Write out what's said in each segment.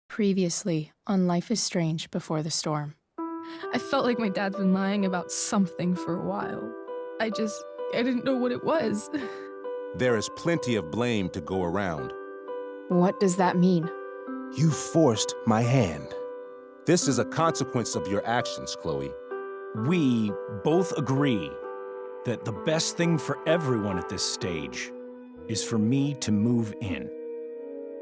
Previously on Life is Strange Before the Storm. I felt like my dad's been lying about something for a while. I didn't know what it was. There is plenty of blame to go around. What does that mean? You forced my hand. This is a consequence of your actions, Chloe. We both agree that the best thing for everyone at this stage is for me to move in.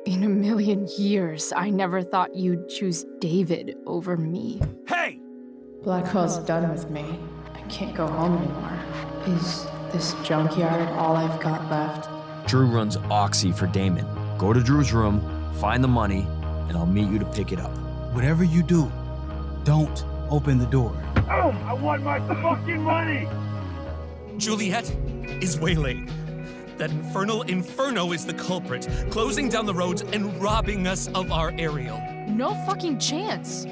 In a million years, I never thought you'd choose David over me. Hey! Blackwell's done with me. I can't go home anymore. Is this junkyard all I've got left? Drew runs Oxy for Damon. Go to Drew's room, find the money, and I'll meet you to pick it up. Whatever you do, don't open the door. Oh, I want my fucking money! Juliet is waylaid. That infernal Inferno is the culprit, closing down the roads and robbing us of our aerial. No fucking chance.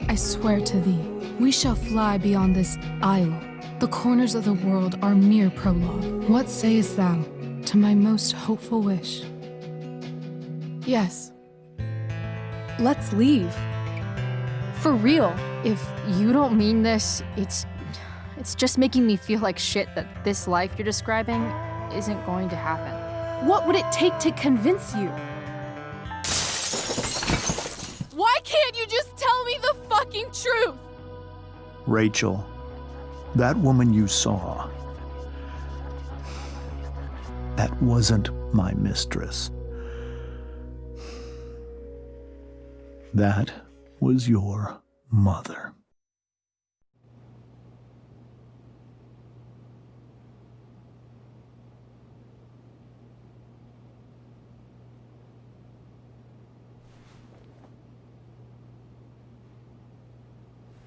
I swear to thee, we shall fly beyond this isle. The corners of the world are mere prologue. What sayest thou to my most hopeful wish? Yes. Let's leave. For real. If you don't mean this, it's just making me feel like shit that this life you're describing isn't going to happen. What would it take to convince you? Why can't you just tell me the fucking truth? Rachel, that woman you saw, that wasn't my mistress. That was your mother.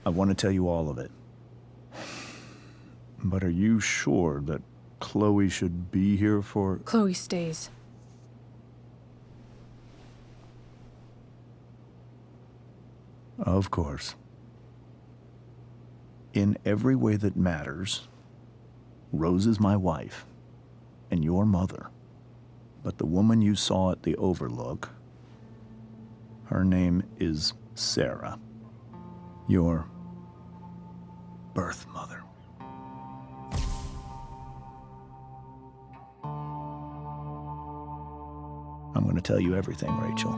I want to tell you all of it. But are you sure that Chloe should be here for... Chloe stays. Of course. In every way that matters, Rose is my wife and your mother. But the woman you saw at the Overlook, her name is Sarah, your birth mother. I'm going to tell you everything, Rachel.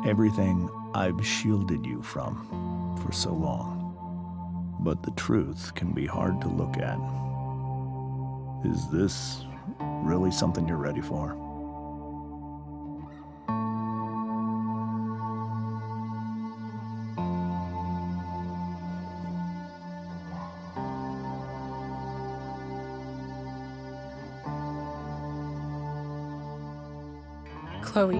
Everything I've shielded you from for so long. But the truth can be hard to look at. Is this really something you're ready for? Chloe.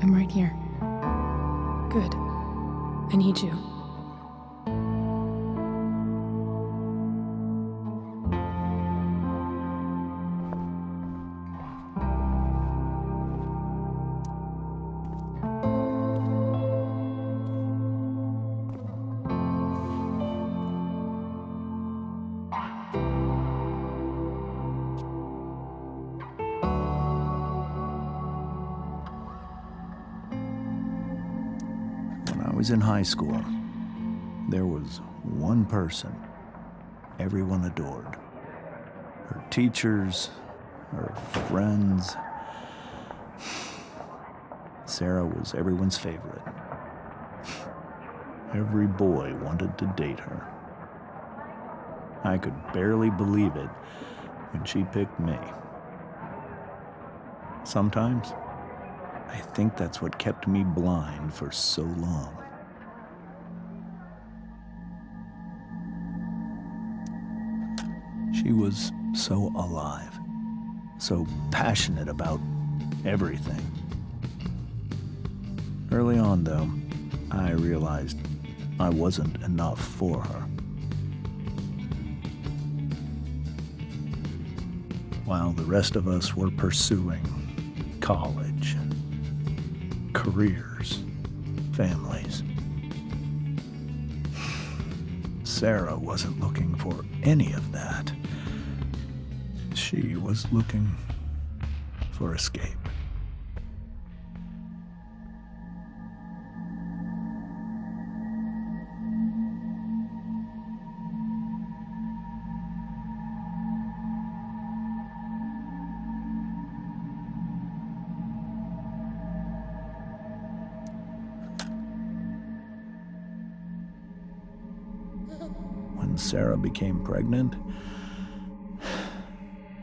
I'm right here. Good. I need you. When I was in high school, there was one person everyone adored. Her teachers, her friends. Sarah was everyone's favorite. Every boy wanted to date her. I could barely believe it when she picked me. Sometimes, I think that's what kept me blind for so long. She was so alive, so passionate about everything. Early on, though, I realized I wasn't enough for her. While the rest of us were pursuing college, careers, families, Sarah wasn't looking for any of that. She was looking for escape. When Sarah became pregnant,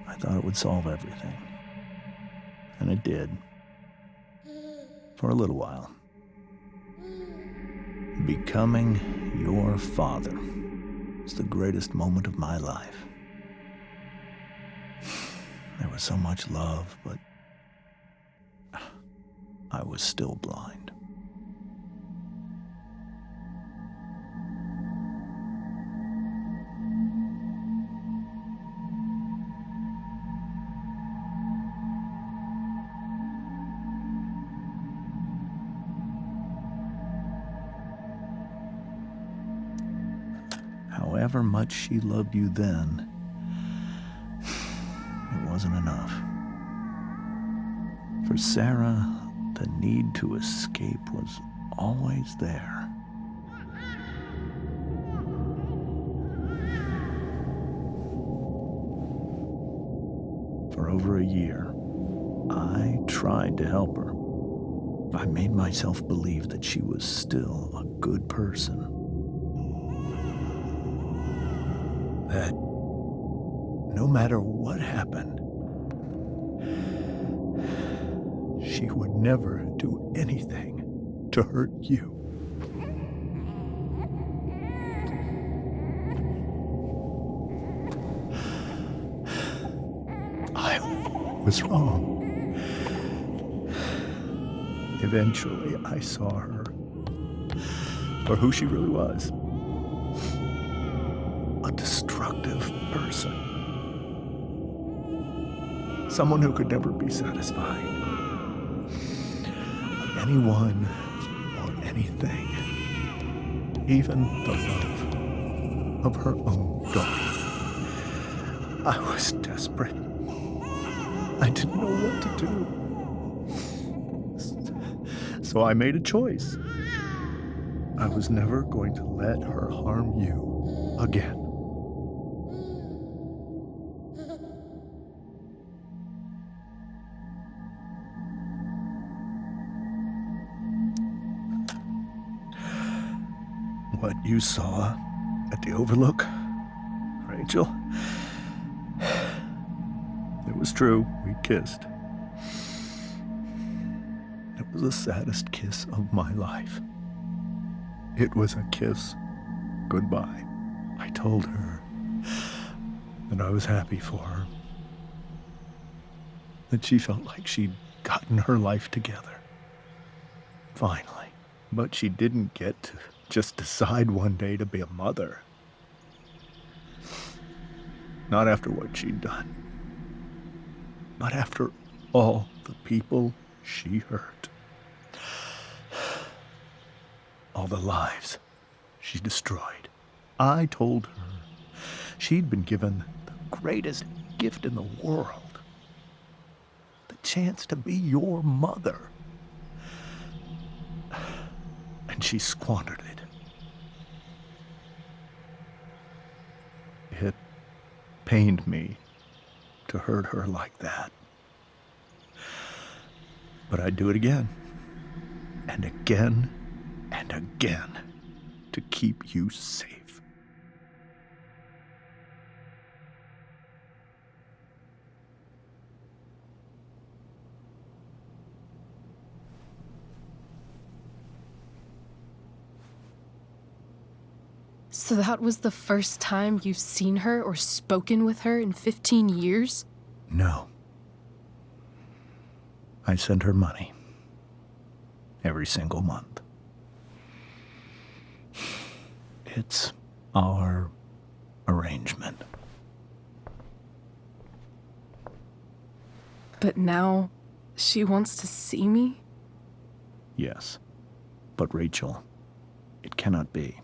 I thought it would solve everything. And it did. For a little while. Becoming your father was the greatest moment of my life. There was so much love, but I was still blind. However much she loved you then, it wasn't enough. For Sarah, the need to escape was always there. For over a year, I tried to help her. I made myself believe that she was still a good person. That no matter what happened, she would never do anything to hurt you. I was wrong. Eventually, I saw her for who she really was. A destructive person. Someone who could never be satisfied. Of anyone or anything. Even the love of her own daughter. I was desperate. I didn't know what to do. So I made a choice. I was never going to let her harm you again. What you saw at the Overlook, Rachel, it was true. We kissed. It was the saddest kiss of my life. It was a kiss goodbye. I told her that I was happy for her. That she felt like she'd gotten her life together. Finally. But she didn't get to just decide one day to be a mother. Not after what she'd done. But after all the people she hurt. All the lives she destroyed. I told her she'd been given the greatest gift in the world. The chance to be your mother. And she squandered it. It pained me to hurt her like that. But I'd do it again. And again. And again. To keep you safe. So that was the first time you've seen her or spoken with her in 15 years? No. I sent her money. Every single month. It's our arrangement. But now she wants to see me? Yes. But Rachel, it cannot be.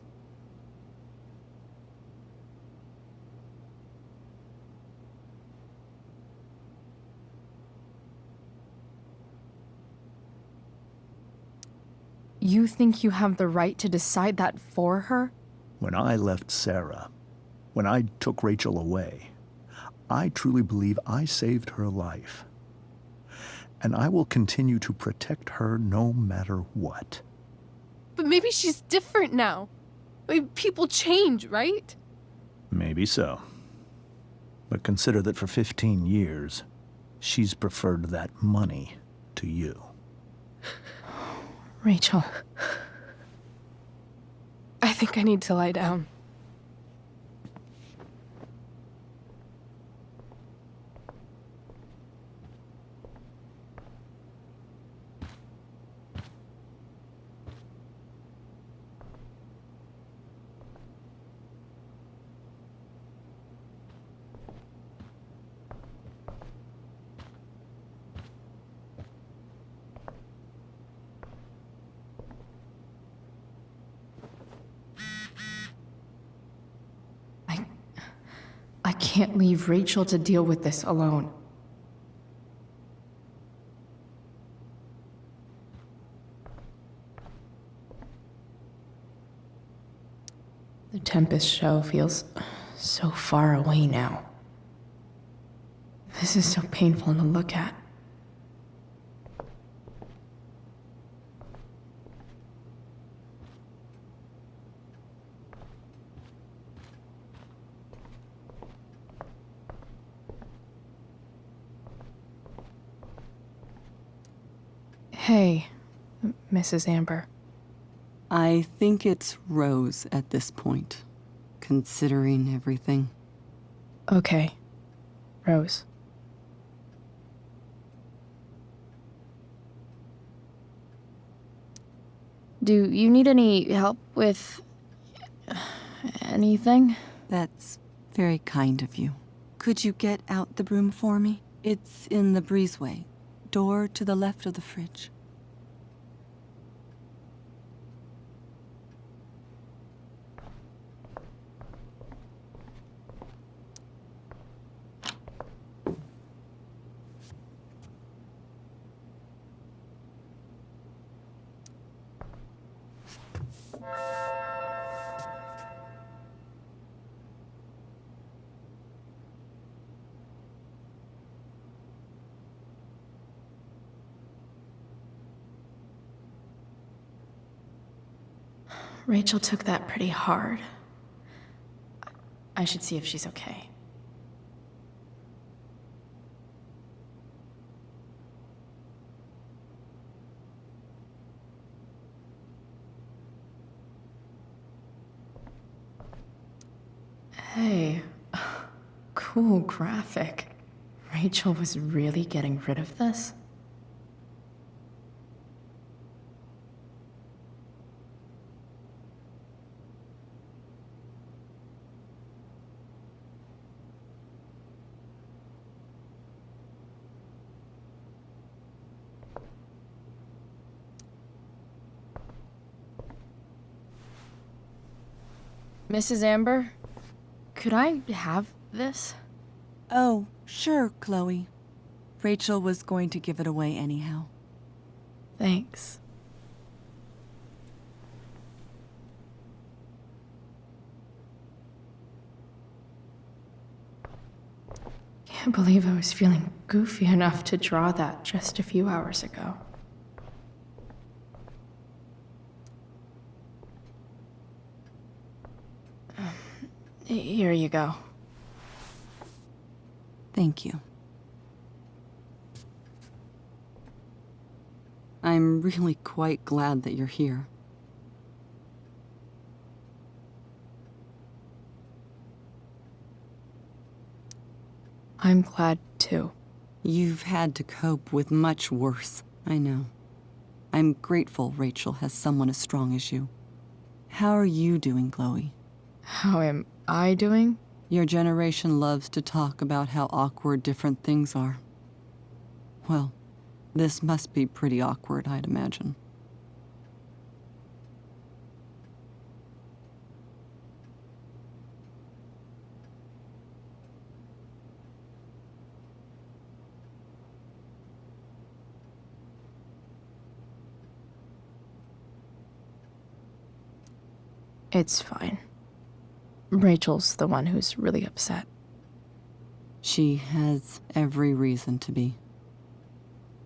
You think you have the right to decide that for her? When I left Sarah, when I took Rachel away, I truly believe I saved her life. And I will continue to protect her no matter what. But maybe she's different now. I mean, people change, right? Maybe so. But consider that for 15 years, she's preferred that money to you. Rachel. I think I need to lie down. I can't leave Rachel to deal with this alone. The Tempest show feels so far away now. This is so painful to look at. Hey, Mrs. Amber. I think it's Rose at this point, considering everything. Okay, Rose. Do you need any help with anything? That's very kind of you. Could you get out the broom for me? It's in the breezeway, door to the left of the fridge. Rachel took that pretty hard. I should see if she's okay. Hey, cool graphic. Rachel was really getting rid of this? Mrs. Amber, could I have this? Oh, sure, Chloe. Rachel was going to give it away anyhow. Thanks. Can't believe I was feeling goofy enough to draw that just a few hours ago. Here you go. Thank you. I'm really quite glad that you're here. I'm glad too. You've had to cope with much worse, I know. I'm grateful Rachel has someone as strong as you. How are you doing, Chloe? How am I doing? Your generation loves to talk about how awkward different things are. Well, this must be pretty awkward, I'd imagine. It's fine. Rachel's the one who's really upset. She has every reason to be.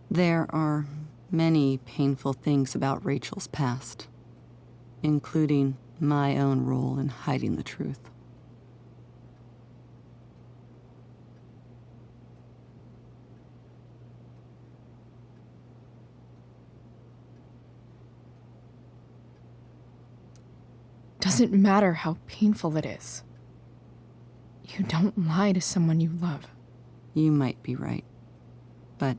There are many painful things about Rachel's past, including my own role in hiding the truth. Doesn't matter how painful it is. You don't lie to someone you love. You might be right, but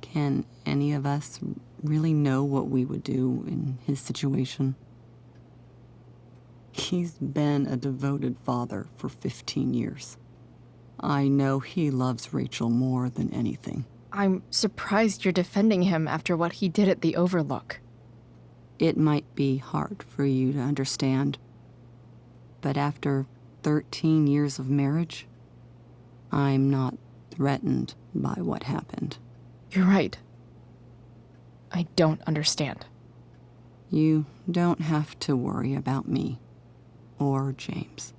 can any of us really know what we would do in his situation? He's been a devoted father for 15 years. I know he loves Rachel more than anything. I'm surprised you're defending him after what he did at the Overlook. It might be hard for you to understand, but after 13 years of marriage, I'm not threatened by what happened. You're right. I don't understand. You don't have to worry about me or James.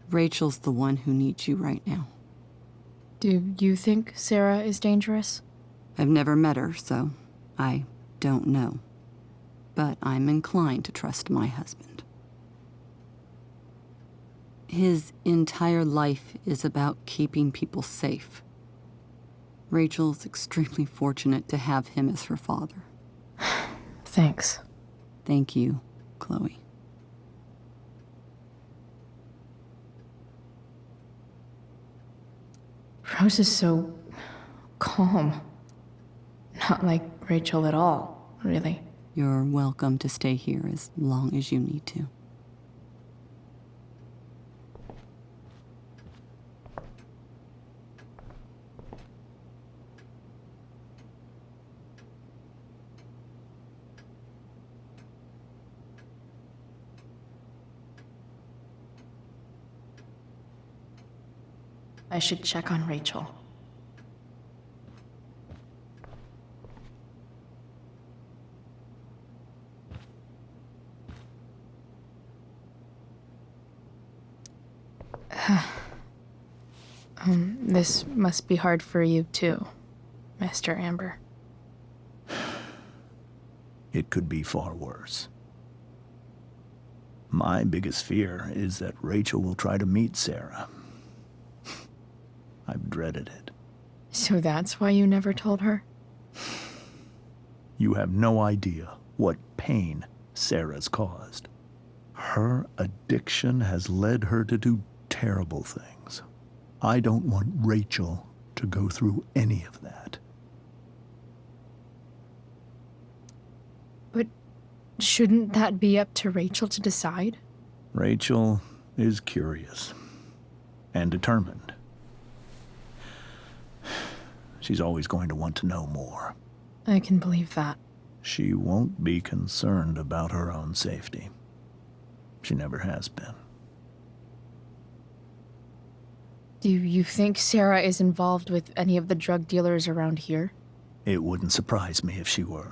Rachel's the one who needs you right now. Do you think Sarah is dangerous? I've never met her, so I don't know. But I'm inclined to trust my husband. His entire life is about keeping people safe. Rachel's extremely fortunate to have him as her father. Thanks. Thank you, Chloe. Rose is so calm. Not like Rachel at all, really. You're welcome to stay here as long as you need to. I should check on Rachel. This must be hard for you too, Mr. Amber. It could be far worse. My biggest fear is that Rachel will try to meet Sarah. I've dreaded it. So that's why you never told her? You have no idea what pain Sarah's caused. Her addiction has led her to do terrible things. I don't want Rachel to go through any of that. But shouldn't that be up to Rachel to decide? Rachel is curious and determined. She's always going to want to know more. I can believe that. She won't be concerned about her own safety. She never has been. Do you think Sarah is involved with any of the drug dealers around here? It wouldn't surprise me if she were.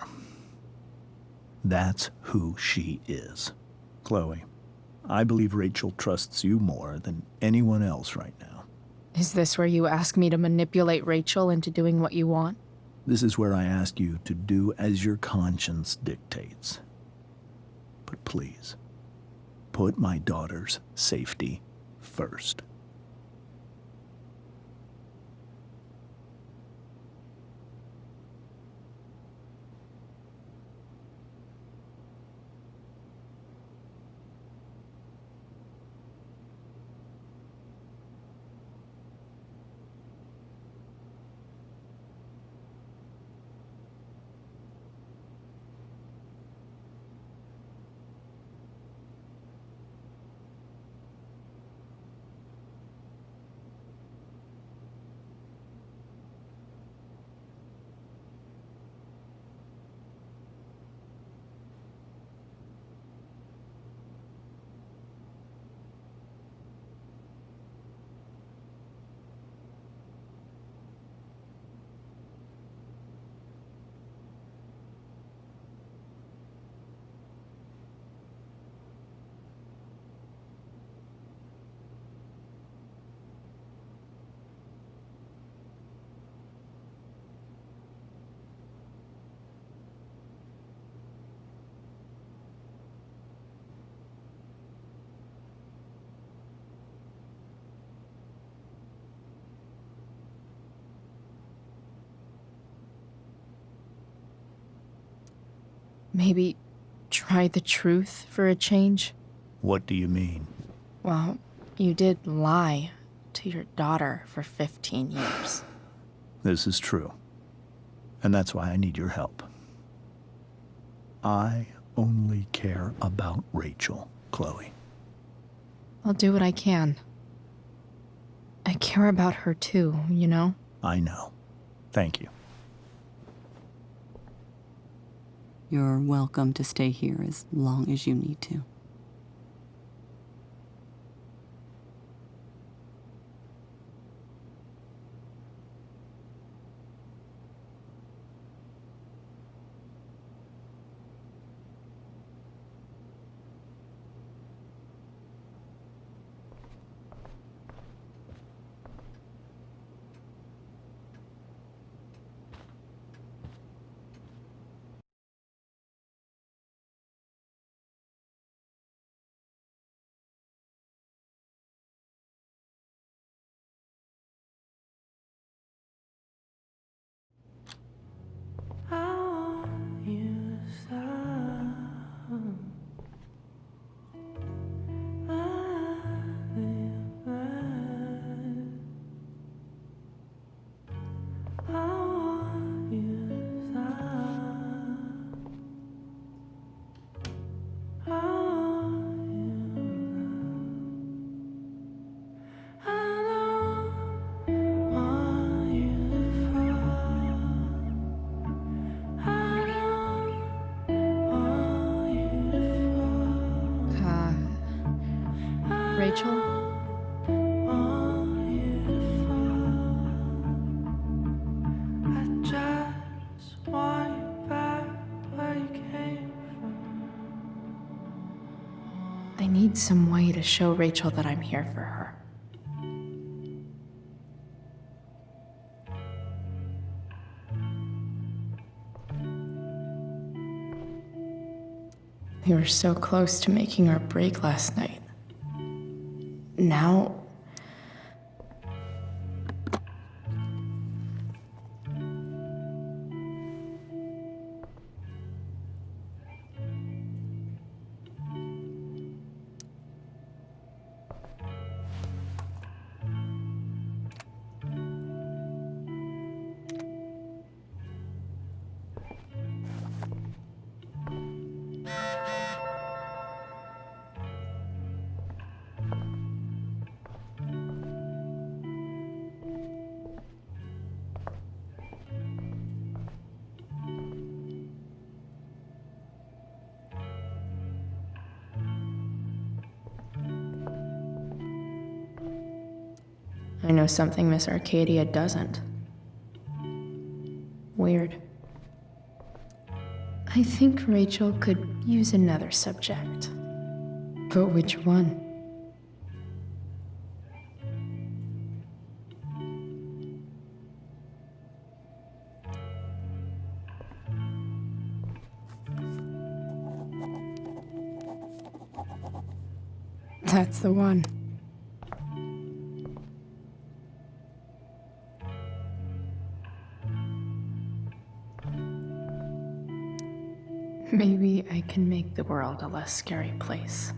That's who she is. Chloe, I believe Rachel trusts you more than anyone else right now. Is this where you ask me to manipulate Rachel into doing what you want? This is where I ask you to do as your conscience dictates. But please, put my daughter's safety first. maybe try the truth for a change? What do you mean? Well, you did lie to your daughter for 15 years. This is true. And that's why I need your help. I only care about Rachel, Chloe. I'll do what I can. I care about her too, you know? I know. Thank you. You're welcome to stay here as long as you need to. Rachel? I need some way to show Rachel that I'm here for her. We were so close to making our break last night. Now... I know something Miss Arcadia doesn't. Weird. I think Rachel could use another subject. But which one? That's the one. Maybe I can make the world a less scary place.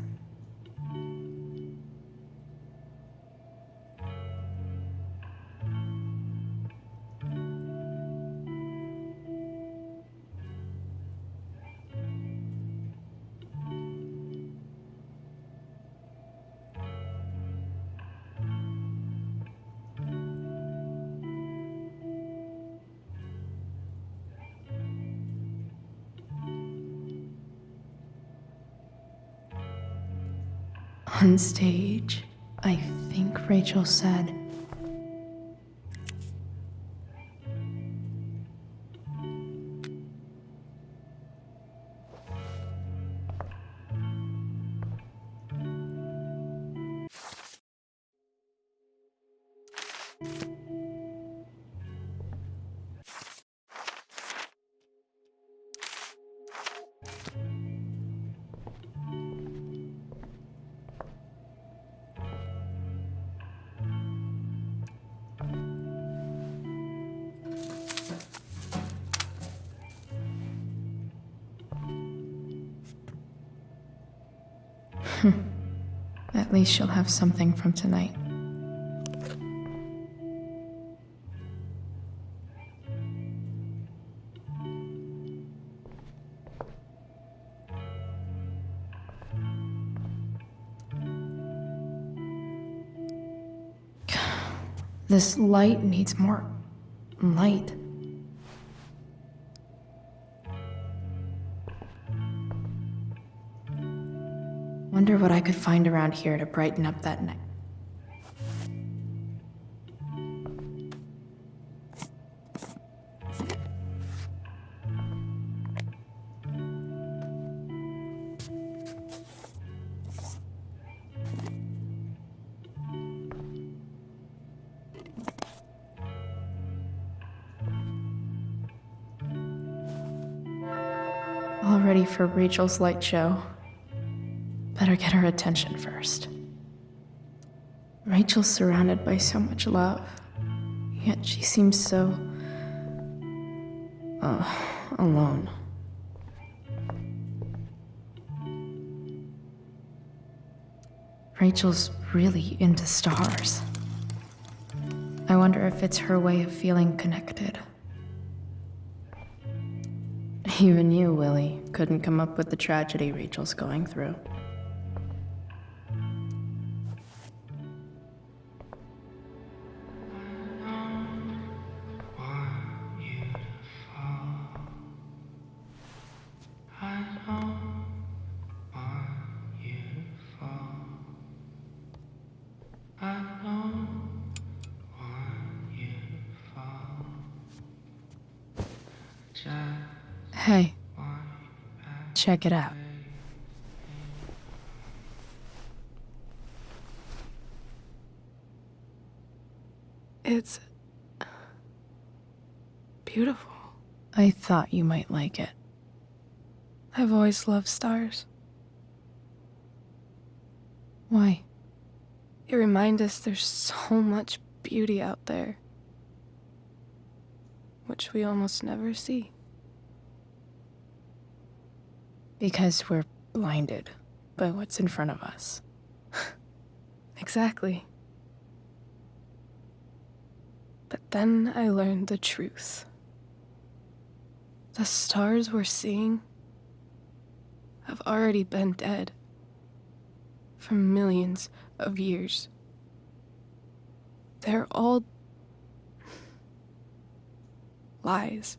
On stage, I think Rachel said, At least she'll have something from tonight. This light needs more light. Wonder what I could find around here to brighten up that night. All ready for Rachel's light show. Better get her attention first. Rachel's surrounded by so much love, yet she seems so... alone. Rachel's really into stars. I wonder if it's her way of feeling connected. Even you, Willie, couldn't come up with the tragedy Rachel's going through. Hey, check it out. It's beautiful. I thought you might like it. I've always loved stars. Why? They remind us there's so much beauty out there, which we almost never see. Because we're blinded by what's in front of us. Exactly. But then I learned the truth. The stars we're seeing have already been dead for millions of years. They're all lies.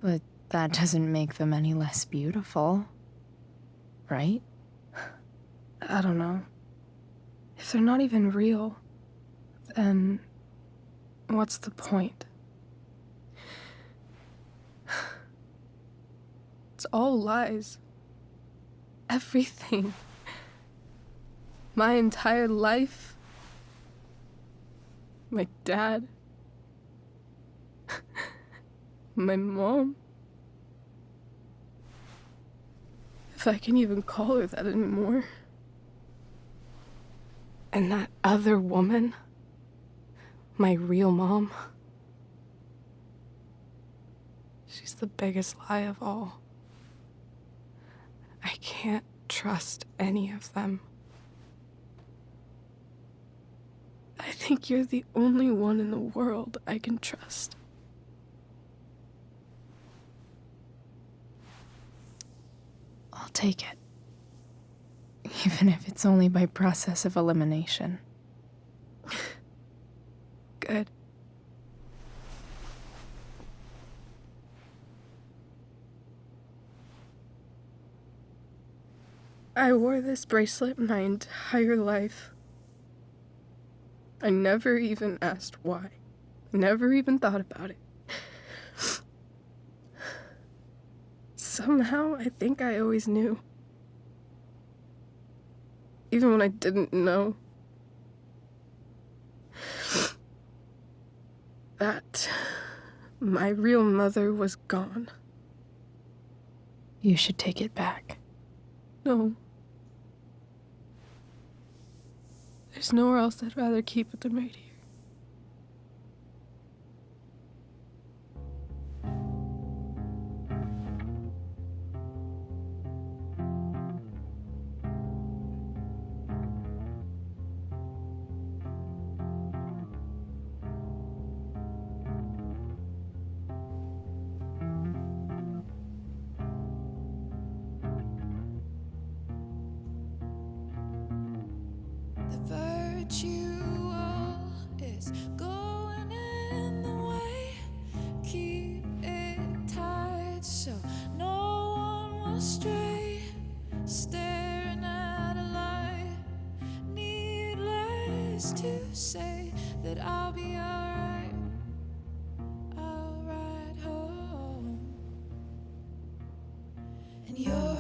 But that doesn't make them any less beautiful, right? I don't know. If they're not even real, then what's the point? It's all lies. Everything. My entire life. My dad. My mom. If I can even call her that anymore. And that other woman. My real mom. She's the biggest lie of all. I can't trust any of them. I think you're the only one in the world I can trust. I'll take it. Even if it's only by process of elimination. Good. I wore this bracelet my entire life. I never even asked why. Never even thought about it. Somehow, I think I always knew. Even when I didn't know. That my real mother was gone. You should take it back. No. There's nowhere else I'd rather keep it than right here. ritual is going in the way. Keep it tight so no one will stray. Staring at a light, needless to say that I'll be alright. I'll ride home, and your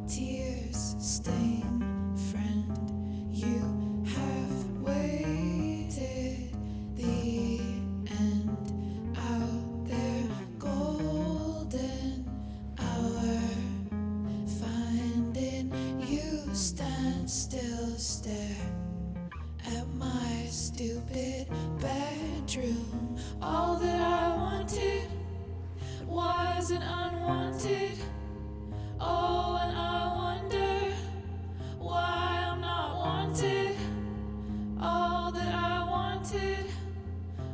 tears stain friend. You have waited the end out there, golden hour. Finding you stand still, stare at my stupid bedroom. All that I wanted wasn't unwanted. Oh, and I wonder why I'm not wanted. All that I wanted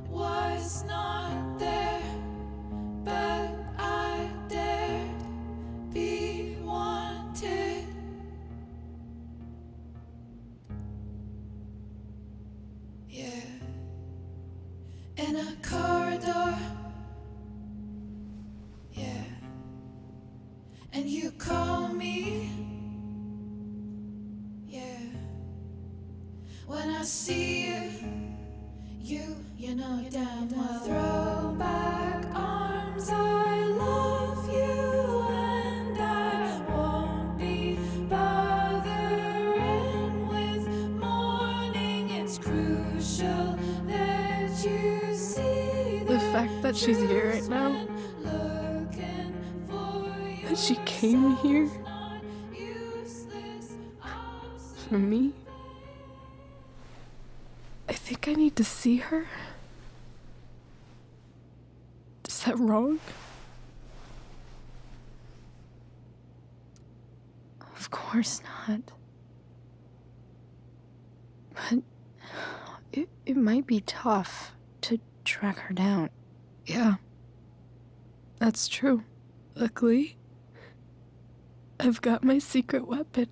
was not there, but I dared be wanted. Yeah, in a corridor. Yeah, and you call me. Yeah, when I see you know damn well. Throw back arms, I love you, and I won't be bothering with mourning. It's crucial that you see The fact that she's here right now, that she came here for me. I think I need to see her. Is that wrong? Of course not. But it might be tough to track her down. Yeah, that's true. Luckily, I've got my secret weapon.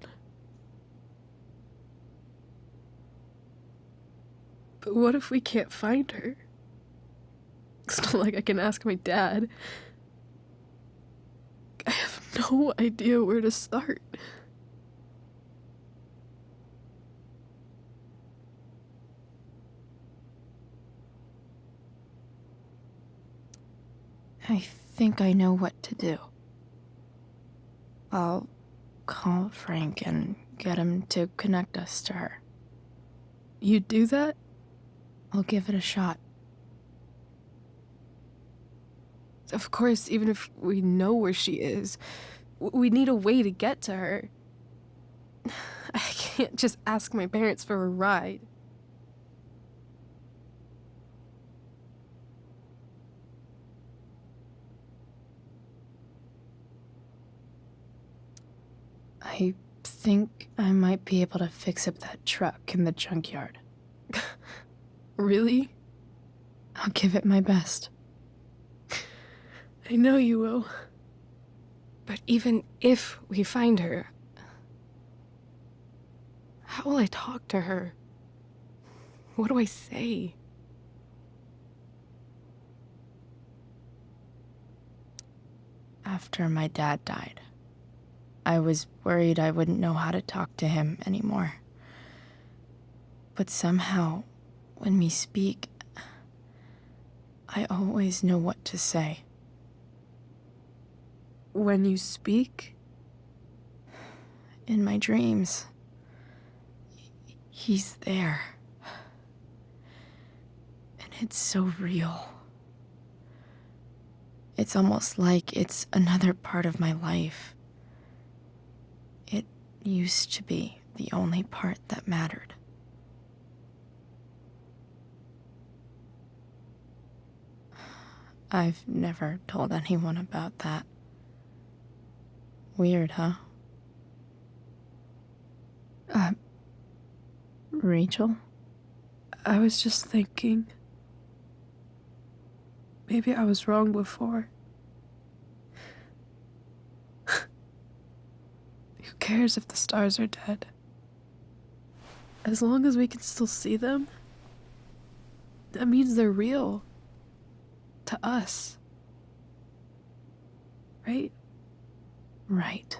But what if we can't find her? It's not like I can ask my dad. I have no idea where to start. I think I know what to do. I'll call Frank and get him to connect us to her. You'd do that? I'll give it a shot. Of course, even if we know where she is, we need a way to get to her. I can't just ask my parents for a ride. I think I might be able to fix up that truck in the junkyard. Really? I'll give it my best. I know you will. But even if we find her, how will I talk to her? What do I say? After my dad died, I was worried I wouldn't know how to talk to him anymore. But somehow, when we speak, I always know what to say. When you speak? In my dreams, he's there. And it's so real. It's almost like it's another part of my life. It used to be the only part that mattered. I've never told anyone about that. Weird, huh? Rachel? I was just thinking. Maybe I was wrong before. Who cares if the stars are dead? As long as we can still see them, that means they're real. To us. Right? Right.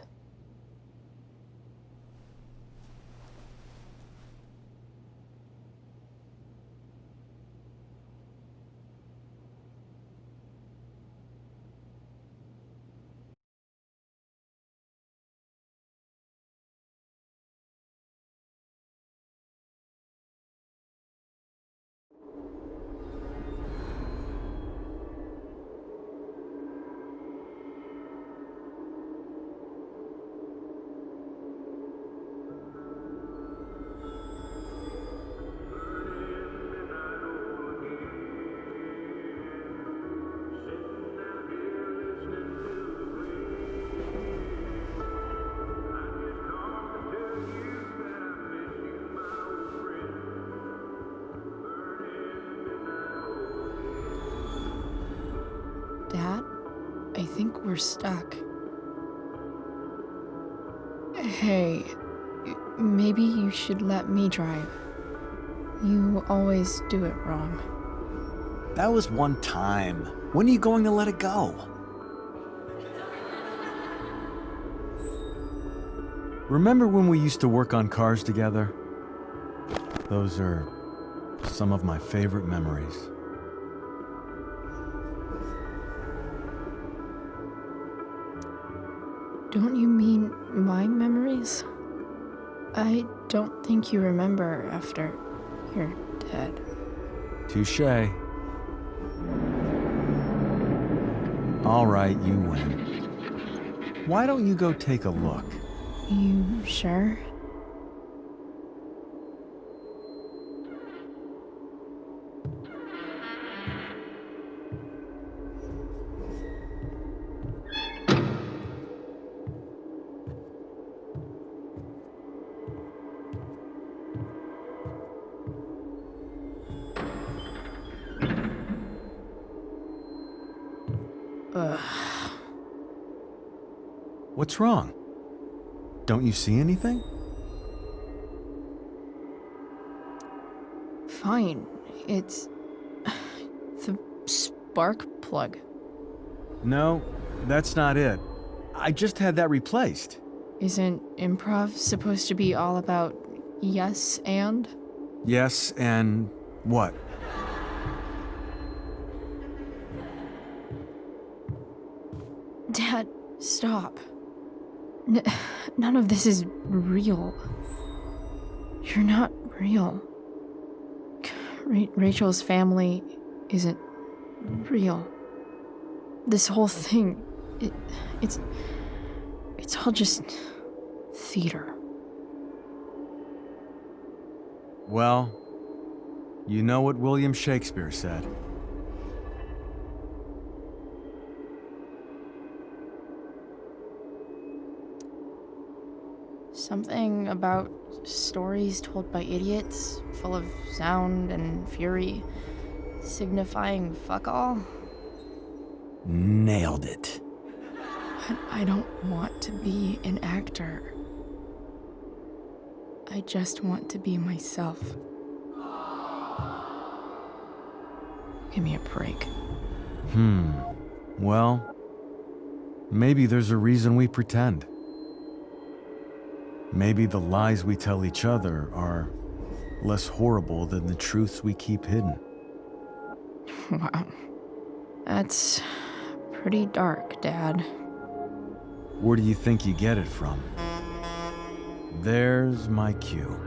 Dad, I think we're stuck. Hey, maybe you should let me drive. You always do it wrong. That was one time. When are you going to let it go? Remember when we used to work on cars together? Those are some of my favorite memories. Don't you mean my memories? I don't think you remember after you're dead. Touché. All right, you win. Why don't you go take a look? You sure? Ugh. What's wrong? Don't you see anything? Fine. It's the spark plug. No, that's not it. I just had that replaced. Isn't improv supposed to be all about yes and? Yes, and what? Dad, stop. None of this is real. You're not real. Rachel's family isn't real. This whole thing, it's all just theater. Well, you know what William Shakespeare said. Something about stories told by idiots, full of sound and fury, signifying fuck all. Nailed it. But I don't want to be an actor. I just want to be myself. Give me a break. Well, maybe there's a reason we pretend. Maybe the lies we tell each other are less horrible than the truths we keep hidden. Wow. That's pretty dark, Dad. Where do you think you get it from? There's my cue.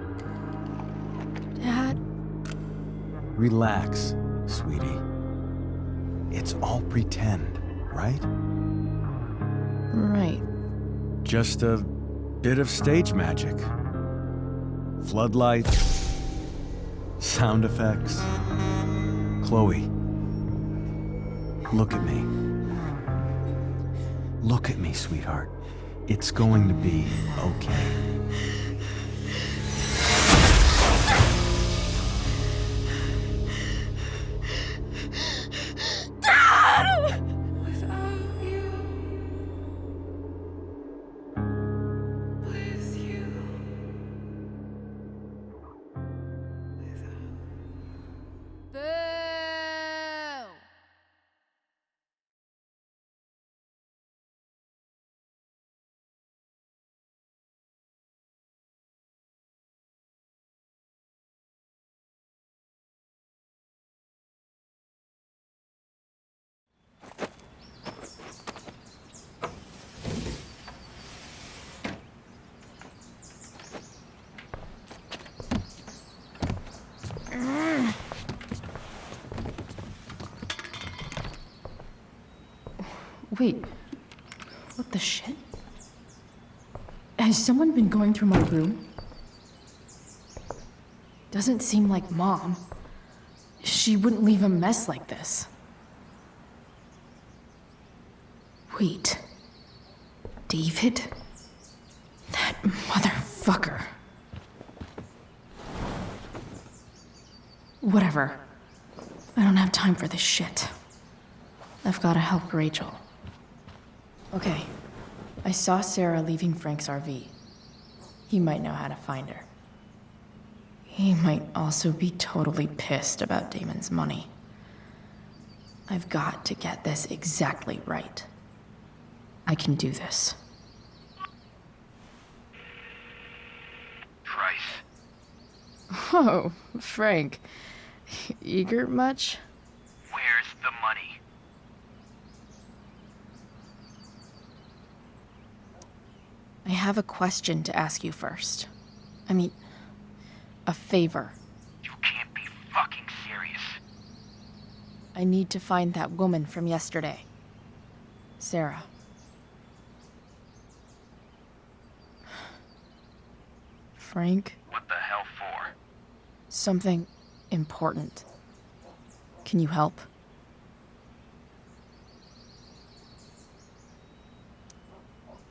Dad? Relax, sweetie. It's all pretend, right? Right. Just a bit of stage magic. Floodlights, sound effects. Chloe, look at me. Look at me, sweetheart. It's going to be okay. Wait. What the shit? Has someone been going through my room? Doesn't seem like Mom. She wouldn't leave a mess like this. Wait. David? That motherfucker. Whatever. I don't have time for this shit. I've gotta help Rachel. Okay. I saw Sarah leaving Frank's RV. He might know how to find her. He might also be totally pissed about Damon's money. I've got to get this exactly right. I can do this. Price. Oh, Frank. Eager much? Where's the money? I have a question to ask you first. I mean, a favor. You can't be fucking serious. I need to find that woman from yesterday. Sarah. Frank? What the hell for? Something important. Can you help?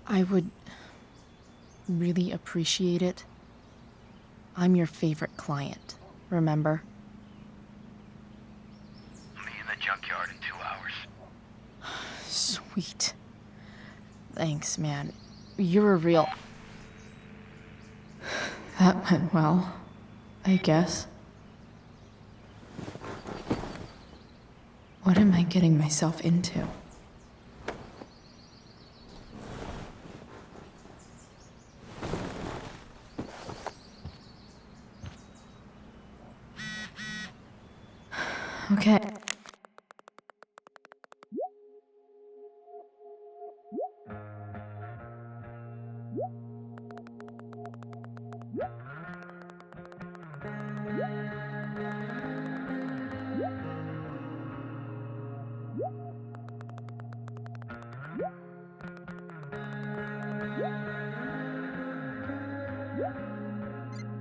I would really appreciate it. I'm your favorite client, remember? I'll be in the junkyard in 2 hours. Sweet. Thanks, man. You're a real... That went well, I guess. What am I getting myself into? Okay.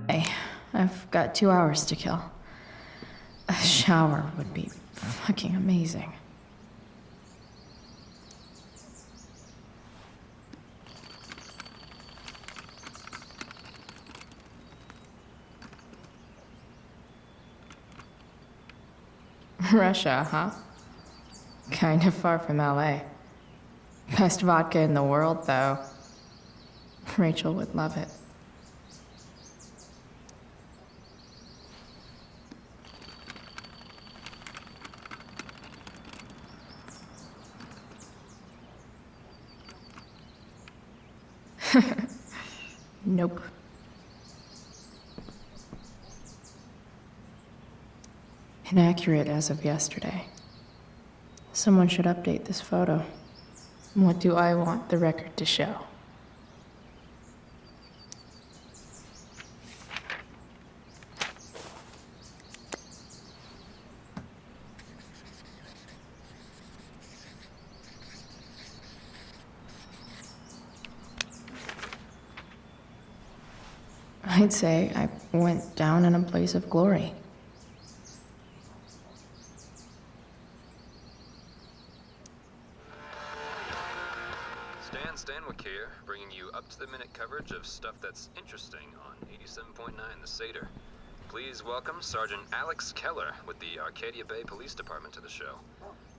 Hey, I've got 2 hours to kill. A shower would be fucking amazing. Russia, huh? Kind of far from LA. Best vodka in the world, though. Rachel would love it. Nope. Inaccurate as of yesterday. Someone should update this photo. What do I want the record to show? I'd say I went down in a blaze of glory. Stan Stanwyck here, bringing you up-to-the-minute coverage of stuff that's interesting on 87.9 The Satyr. Please welcome Sergeant Alex Keller with the Arcadia Bay Police Department to the show.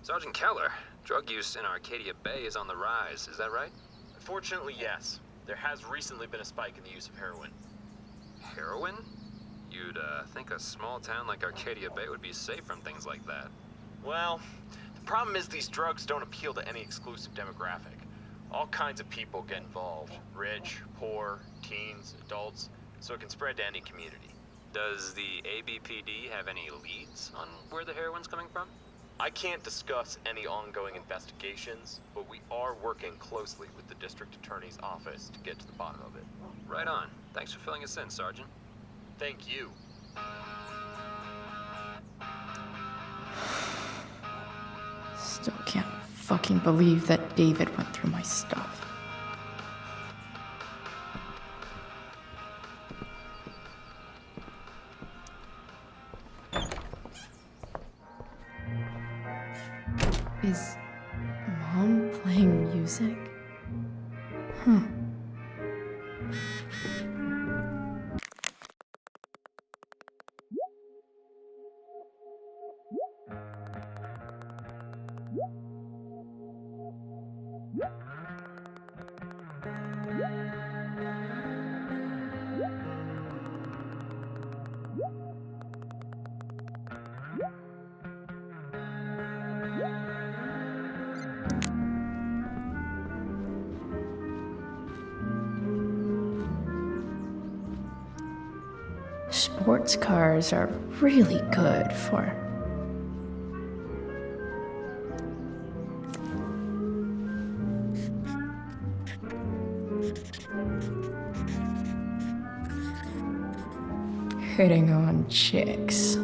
Sergeant Keller, drug use in Arcadia Bay is on the rise, is that right? Unfortunately, yes. There has recently been a spike in the use of heroin. Heroin? You'd think a small town like Arcadia Bay would be safe from things like that. Well, the problem is these drugs don't appeal to any exclusive demographic. All kinds of people get involved. Rich, poor, teens, adults, so it can spread to any community. Does the ABPD have any leads on where the heroin's coming from? I can't discuss any ongoing investigations, but we are working closely with the district attorney's office to get to the bottom of it. Right on. Thanks for filling us in, Sergeant. Thank you. Still can't fucking believe that David went through my stuff. Is Mom playing music? Huh. Sports cars are really good for hitting on chicks.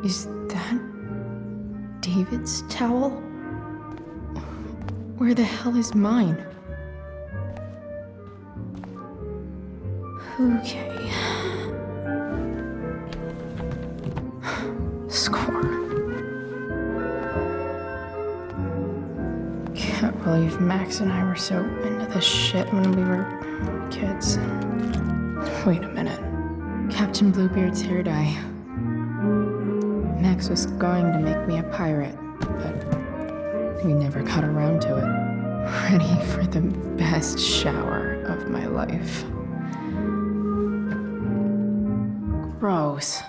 Is that David's towel? Where the hell is mine? Okay. Score. Can't believe Max and I were so into this shit when we were kids. Wait a minute. Captain Bluebeard's hair dye. Max was going to make me a pirate, but we never got around to it. Ready for the best shower of my life. Gross.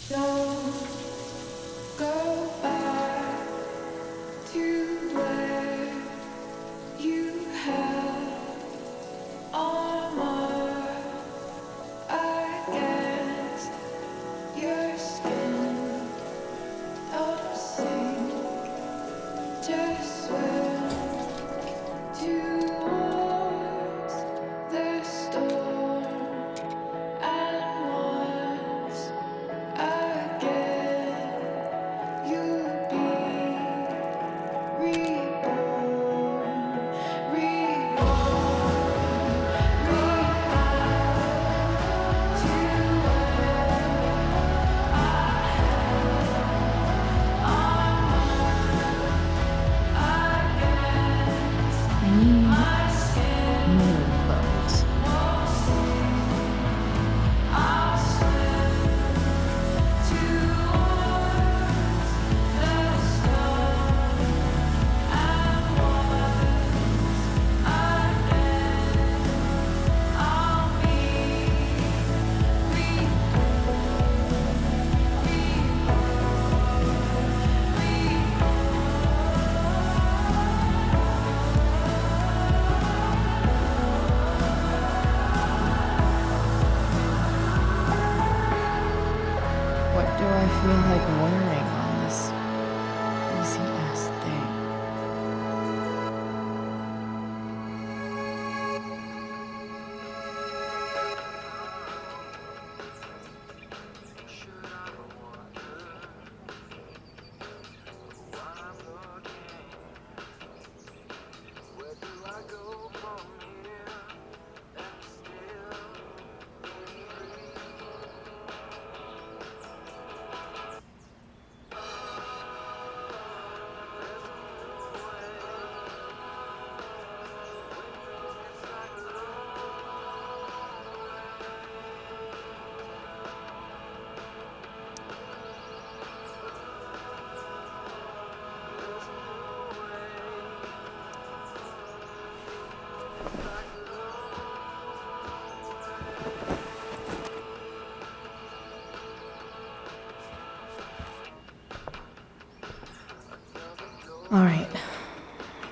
Don't go back to where you had armor against your skin. Don't sink, just swim towards the storm. And once again, you'll be reborn, reborn,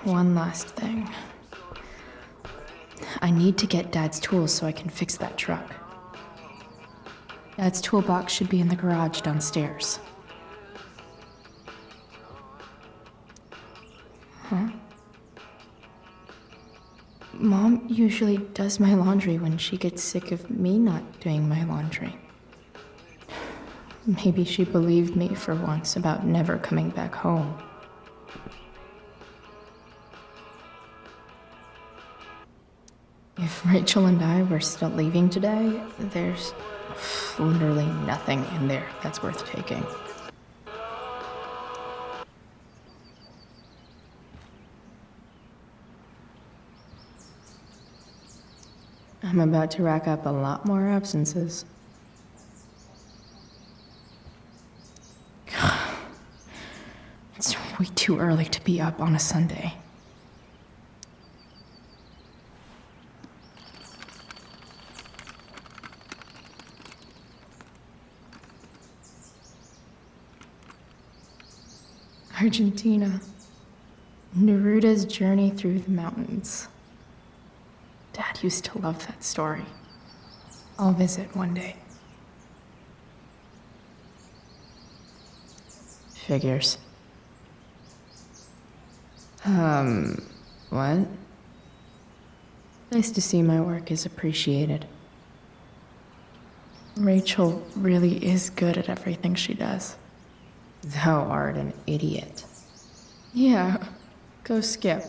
one last thing. I need to get Dad's tools so I can fix that truck. Dad's toolbox should be in the garage downstairs. Huh? Mom usually does my laundry when she gets sick of me not doing my laundry. Maybe she believed me for once about never coming back home. If Rachel and I were still leaving today, there's literally nothing in there that's worth taking. I'm about to rack up a lot more absences. It's way too early to be up on a Sunday. Argentina. Neruda's journey through the mountains. Dad used to love that story. I'll visit one day. Figures. What? Nice to see my work is appreciated. Rachel really is good at everything she does. Thou art an idiot. Yeah, go skip.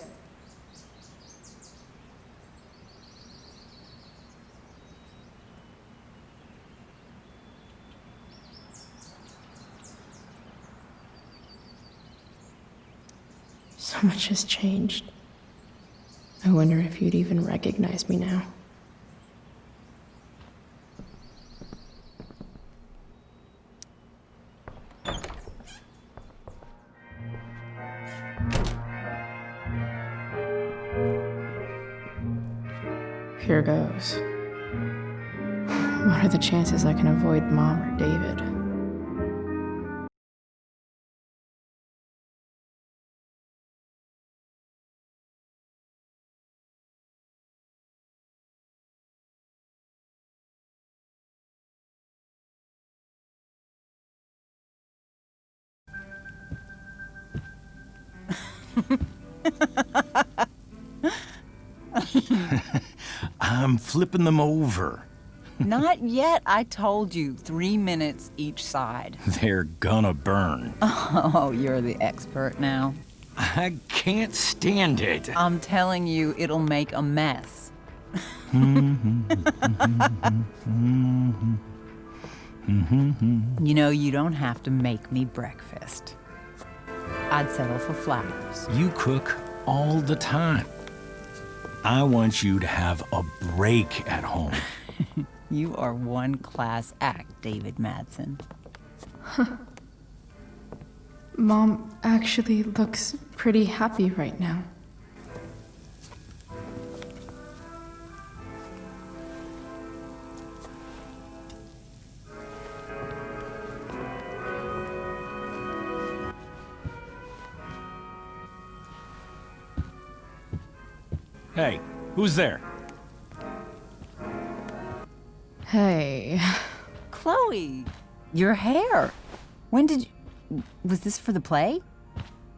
So much has changed. I wonder if you'd even recognize me now. Here goes. What are the chances I can avoid Mom or David? I'm flipping them over. Not yet. I told you, 3 minutes each side. They're gonna burn. Oh, you're the expert now. I can't stand it. I'm telling you, it'll make a mess. You know, you don't have to make me breakfast. I'd settle for flowers. You cook all the time. I want you to have a break at home. You are one class act, David Madsen. Mom actually looks pretty happy right now. Hey, who's there? Hey. Chloe, your hair. When did you... Was this for the play?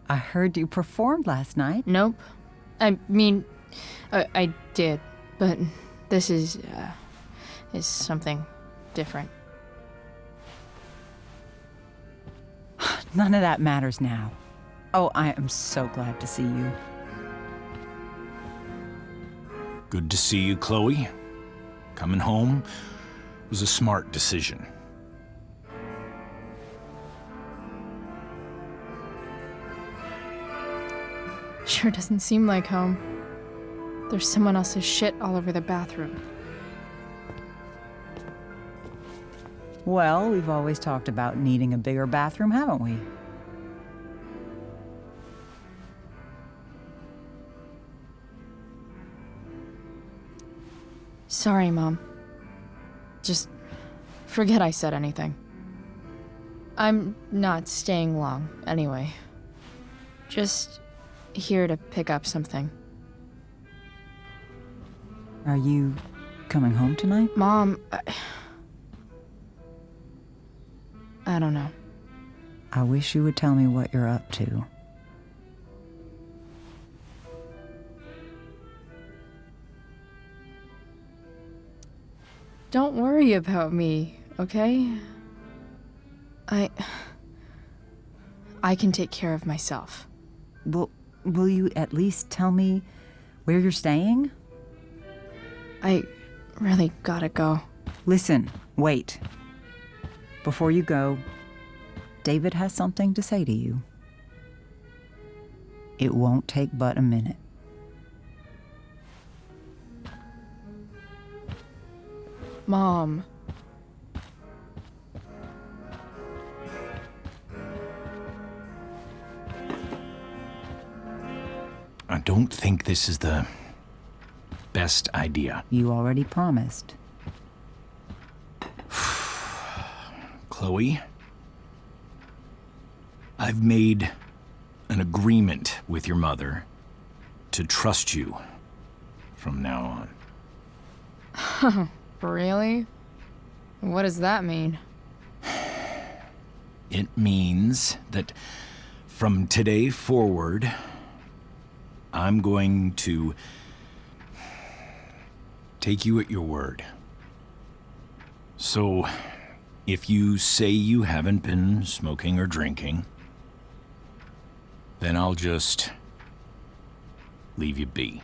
I heard you performed last night. Nope. I mean, I did, but this is something different. None of that matters now. Oh, I am so glad to see you. Good to see you, Chloe. Coming home was a smart decision. Sure doesn't seem like home. There's someone else's shit all over the bathroom. Well, we've always talked about needing a bigger bathroom, haven't we? Sorry, Mom. Just forget I said anything. I'm not staying long, anyway. Just, here to pick up something. Are you coming home tonight? Mom, I don't know. I wish you would tell me what you're up to. Don't worry about me, okay? I can take care of myself. Will you at least tell me where you're staying? I really gotta go. Listen, wait. Before you go, David has something to say to you. It won't take but a minute. Mom. I don't think this is the best idea. You already promised. Chloe, I've made an agreement with your mother to trust you from now on. Really? What does that mean? It means that from today forward, I'm going to take you at your word. So, if you say you haven't been smoking or drinking, then I'll just leave you be.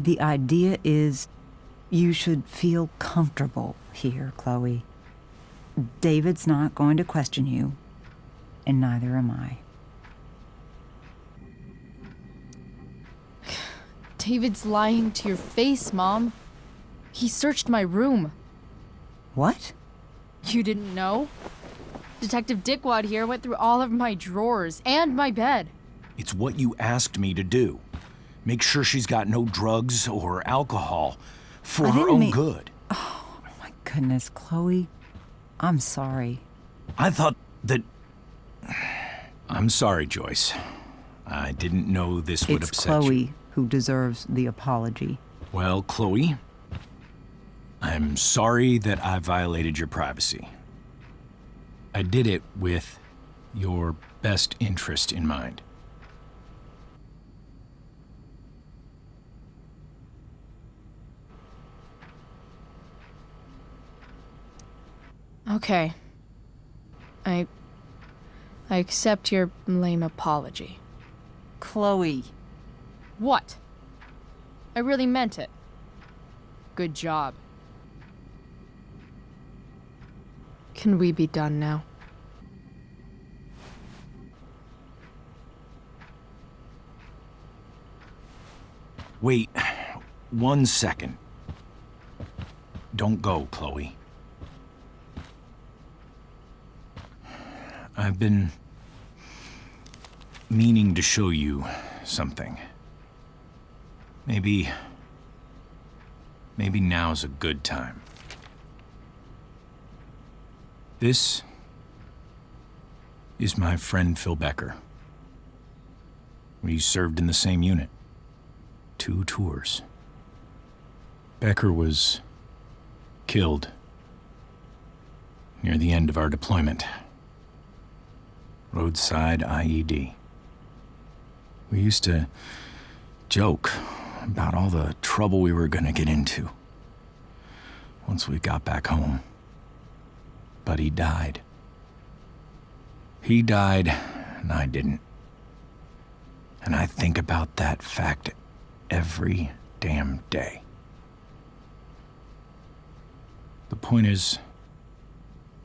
The idea is you should feel comfortable here, Chloe. David's not going to question you, and neither am I. David's lying to your face, Mom. He searched my room. What? You didn't know? Detective Dickwad here went through all of my drawers and my bed. It's what you asked me to do. Make sure she's got no drugs or alcohol for her own good. Oh, my goodness, Chloe. I'm sorry. I thought that... I'm sorry, Joyce. I didn't know this would It's upset Chloe you. who deserves the apology. Well, Chloe, I'm sorry that I violated your privacy. I did it with your best interest in mind. Okay. I accept your lame apology. Chloe. What? I really meant it. Good job. Can we be done now? Wait 1 second. Don't go, Chloe. I've been meaning to show you something. Maybe now's a good time. This is my friend Phil Becker. We served in the same unit. 2 tours. Becker was killed near the end of our deployment. Roadside IED. We used to joke about all the trouble we were gonna get into once we got back home. But he died. He died, and I didn't. And I think about that fact every damn day. The point is,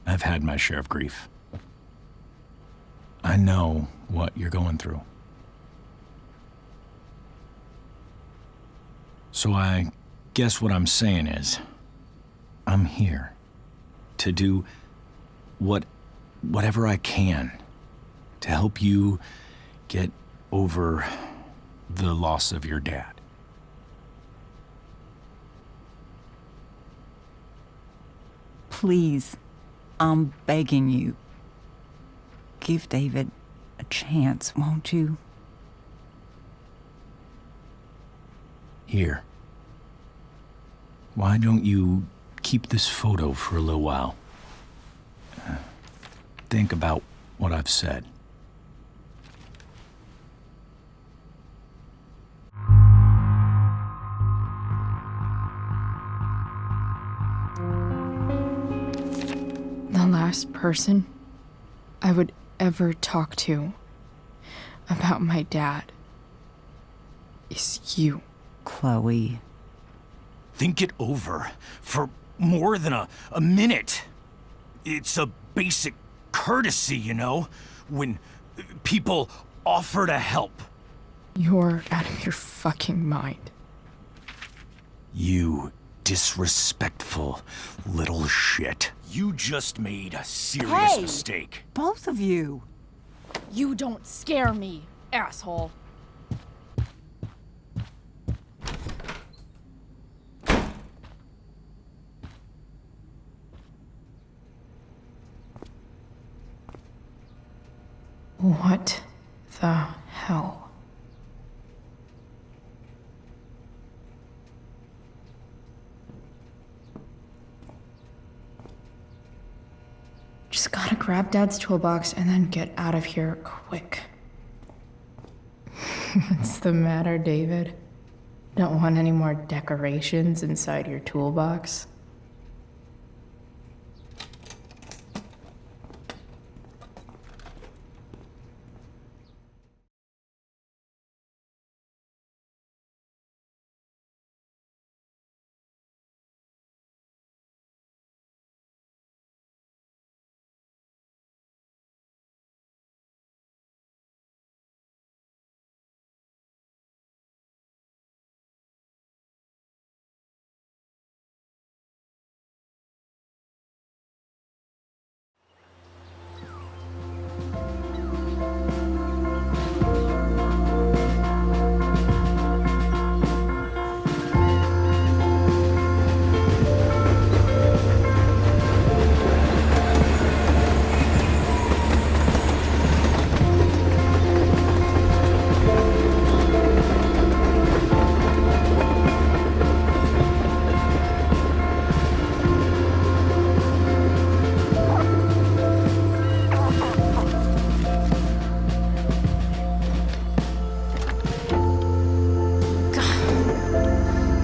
I've had my share of grief. I know what you're going through. So I guess what I'm saying is, I'm here to do whatever I can to help you get over the loss of your dad. Please, I'm begging you. Give David a chance, won't you? Here. Why don't you keep this photo for a little while? Think about what I've said. The last person I would ever talk to about my dad is you. Chloe. Think it over for more than a minute. It's a basic courtesy, you know, when people offer to help. You're out of your fucking mind. You disrespectful little shit. You just made a serious mistake. Both of you. You don't scare me, asshole. What the hell? Just gotta grab Dad's toolbox and then get out of here quick. What's the matter, David? Don't want any more decorations inside your toolbox?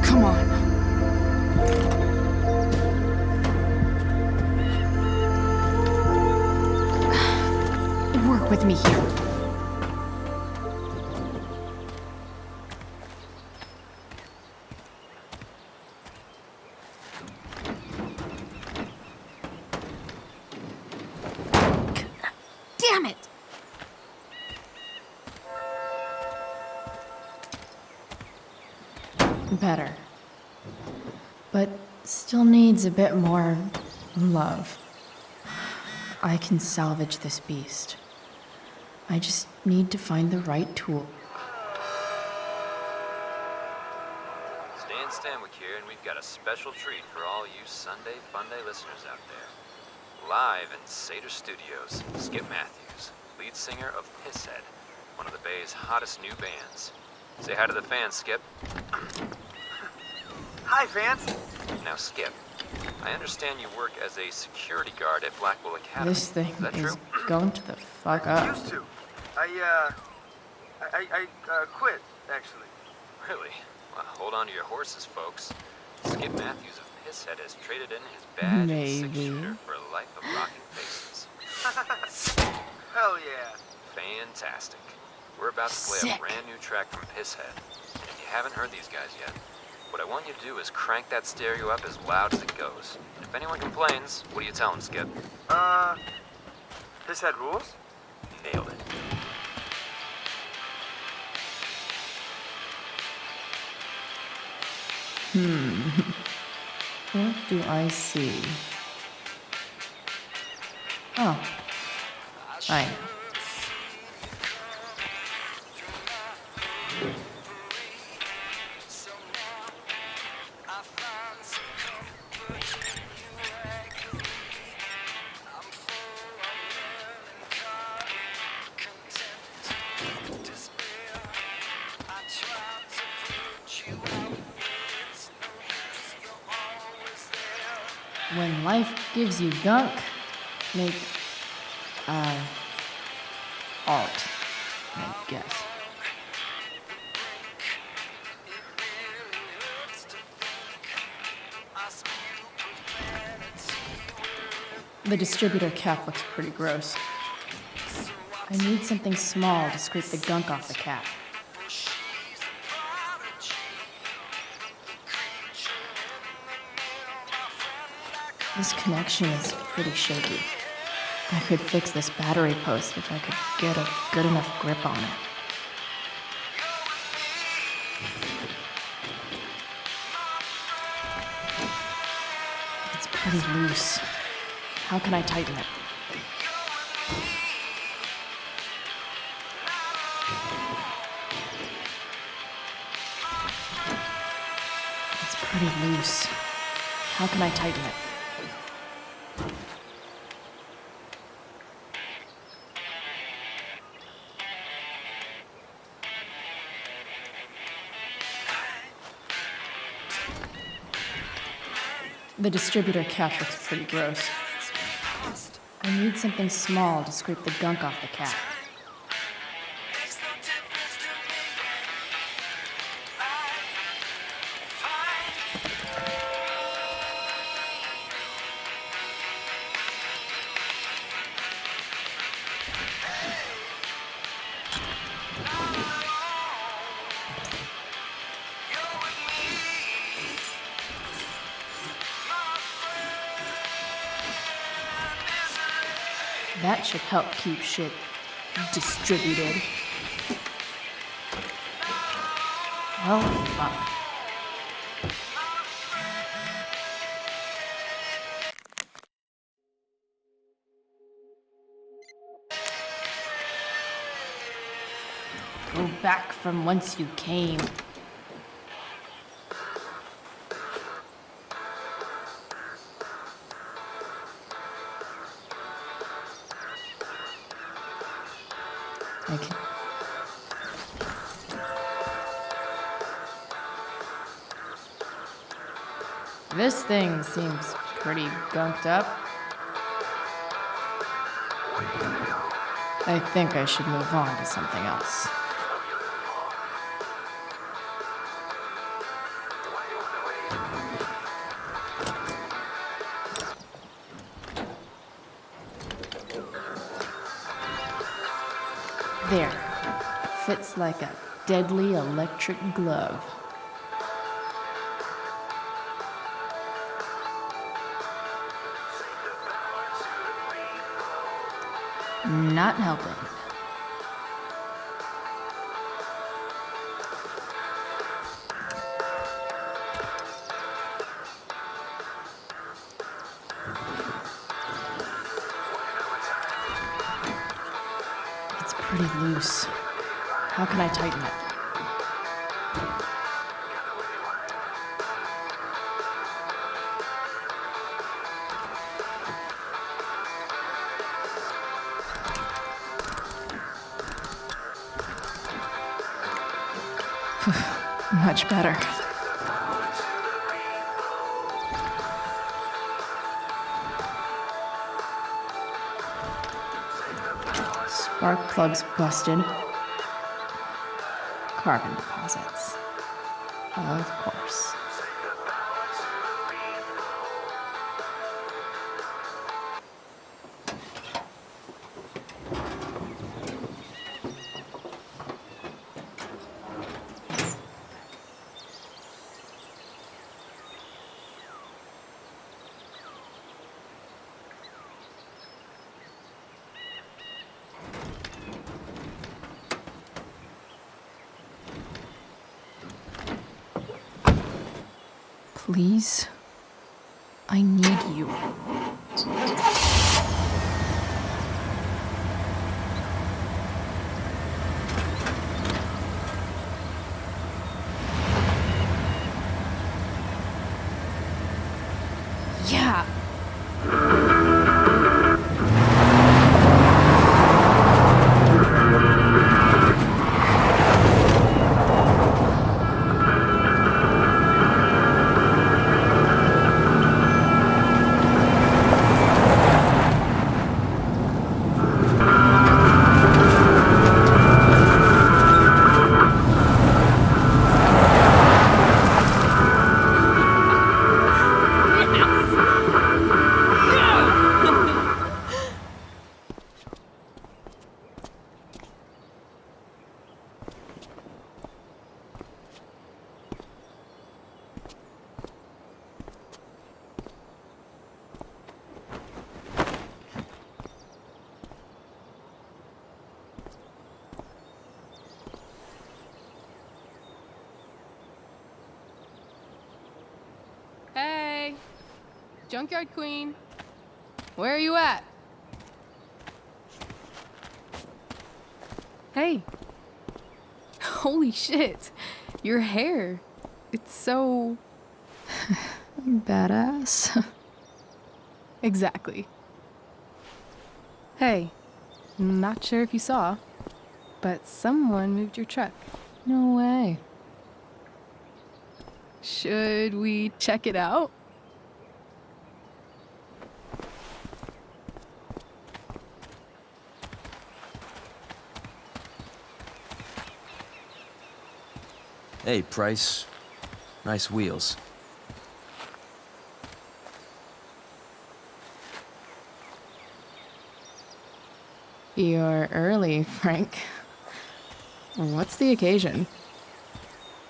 Come on. Work with me here. Damn it! Better. But still needs a bit more love. I can salvage this beast. I just need to find the right tool. Stan Stanwyck here, and we've got a special treat for all you Sunday Funday listeners out there. Live in Seder Studios, Skip Matthews, lead singer of Pisshead, one of the Bay's hottest new bands. Say hi to the fans, Skip. Hi, fans. Now, Skip, I understand you work as a security guard at Blackwell Academy. This thing Is that is true? going to the fuck up. Used to. I quit, actually. Really? Well, hold on to your horses, folks. Skip Matthews of Pisshead has traded in his badge and six-shooter for a life of rocking faces. Hell yeah. Fantastic. We're about to play Sick. a brand new track from Pisshead. And if you haven't heard these guys yet, what I want you to do is crank that stereo up as loud as it goes. And if anyone complains, what do you tell them, Skip? Pisshead rules? Nailed it. What do I see? Oh. I know. When life gives you gunk, make, art, I guess. The distributor cap looks pretty gross. I need something small to scrape the gunk off the cap. This connection is pretty shaky. I could fix this battery post if I could get a good enough grip on it. It's pretty loose. How can I tighten it? It's pretty loose. How can I tighten it? The distributor cap looks pretty gross. I need something small to scrape the gunk off the cap. That should help keep shit distributed. Well, fuck. Go back from whence you came. This thing seems pretty gunked up. I think I should move on to something else. There. Fits like a deadly electric glove. Not helping. It's pretty loose. How can I tighten it? Much better. Spark plugs busted. Carbon deposits. Of course. Please, I need you. Yeah. Junkyard Queen. Where are you at? Hey. Holy shit. Your hair. It's so... Badass. Exactly. Hey, not sure if you saw, but someone moved your truck. No way. Should we check it out? Hey, Price. Nice wheels. You're early, Frank. What's the occasion?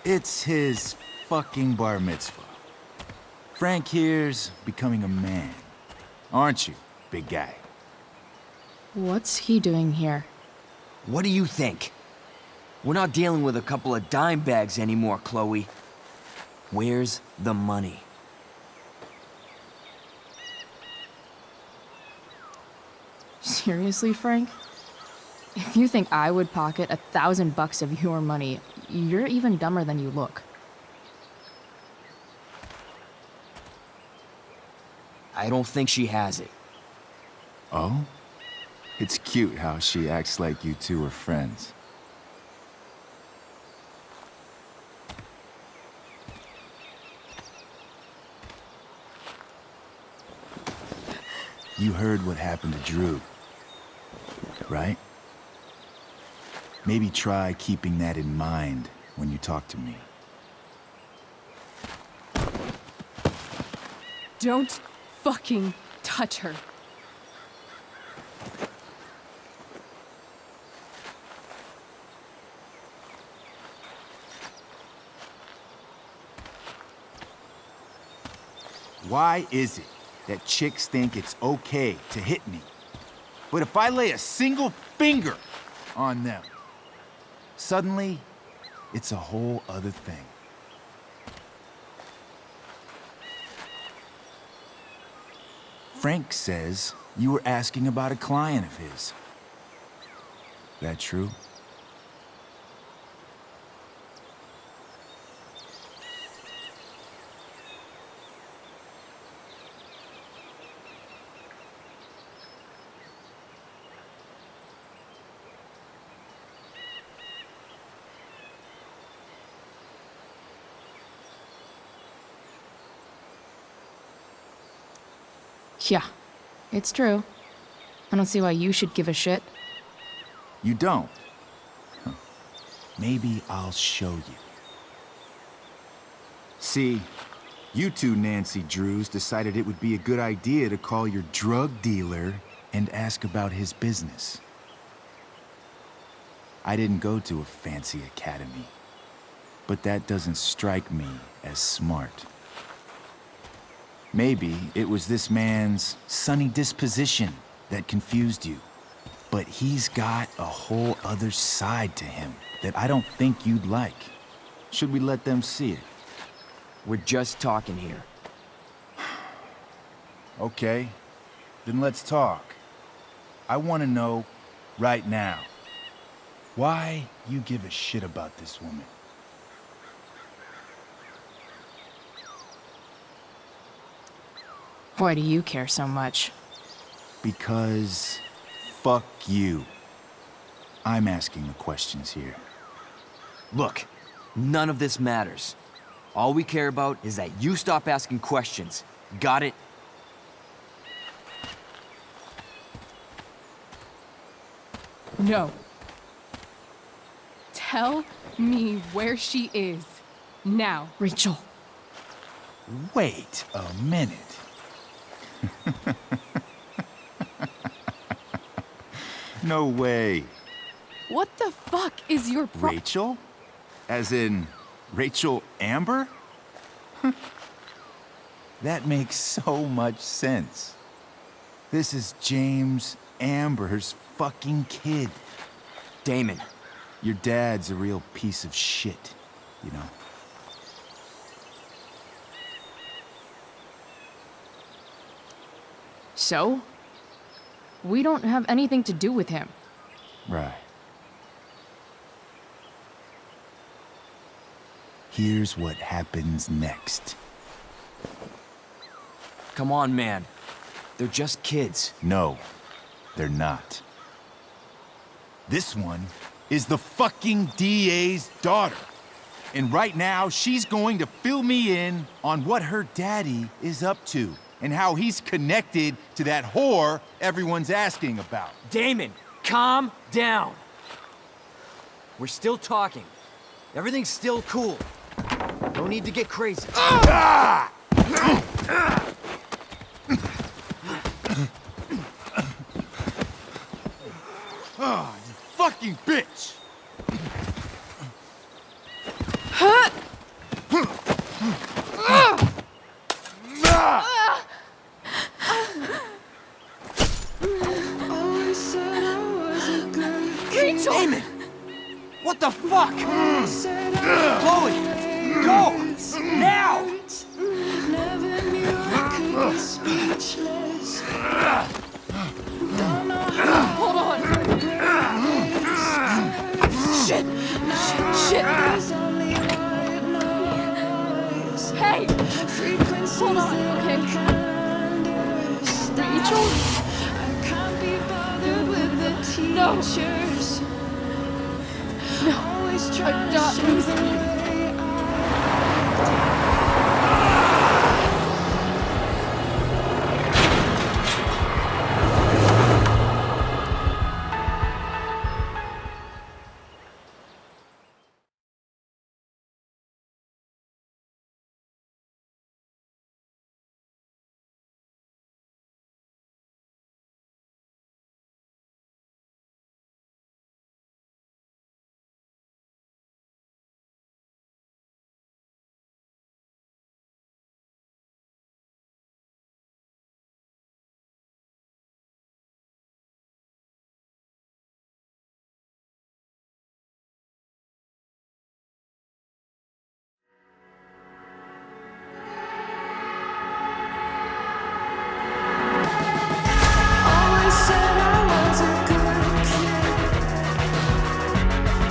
It's his fucking bar mitzvah. Frank here's becoming a man. Aren't you, big guy? What's he doing here? What do you think? We're not dealing with a couple of dime bags anymore, Chloe. Where's the money? Seriously, Frank? If you think I would pocket $1,000 of your money, you're even dumber than you look. I don't think she has it. Oh? It's cute how she acts like you two are friends. You heard what happened to Drew, right? Maybe try keeping that in mind when you talk to me. Don't fucking touch her. Why is it that chicks think it's okay to hit me? But if I lay a single finger on them, suddenly it's a whole other thing. Frank says you were asking about a client of his. That true? Yeah, it's true. I don't see why you should give a shit. You don't? Huh. Maybe I'll show you. See, you two Nancy Drews decided it would be a good idea to call your drug dealer and ask about his business. I didn't go to a fancy academy, but that doesn't strike me as smart. Maybe it was this man's sunny disposition that confused you. But he's got a whole other side to him that I don't think you'd like. Should we let them see it? We're just talking here. Okay, then let's talk. I want to know right now why you give a shit about this woman. Why do you care so much? Because fuck you. I'm asking the questions here. Look, none of this matters. All we care about is that you stop asking questions. Got it? No. Tell me where she is. Now. Rachel. Wait a minute. No way. What the fuck is your Rachel? As in, Rachel Amber? That makes so much sense. This is James Amber's fucking kid. Damon. Your dad's a real piece of shit, you know? So? We don't have anything to do with him. Right. Here's what happens next. Come on, man. They're just kids. No, they're not. This one is the fucking DA's daughter. And right now, she's going to fill me in on what her daddy is up to and how he's connected to that whore everyone's asking about. Damon, calm down. We're still talking. Everything's still cool. No need to get crazy. Ah! Oh, you fucking bitch! Rachel! Damon! What the fuck? Chloe! Go! Now! Never knew I could be speechless. Don't know how. Hold on! Shit! Shit! Hey! Hold on, okay? Rachel? I can't be bothered with the teachers. No, Always I'm trying not to show losing the you. way I always said I was a good kid.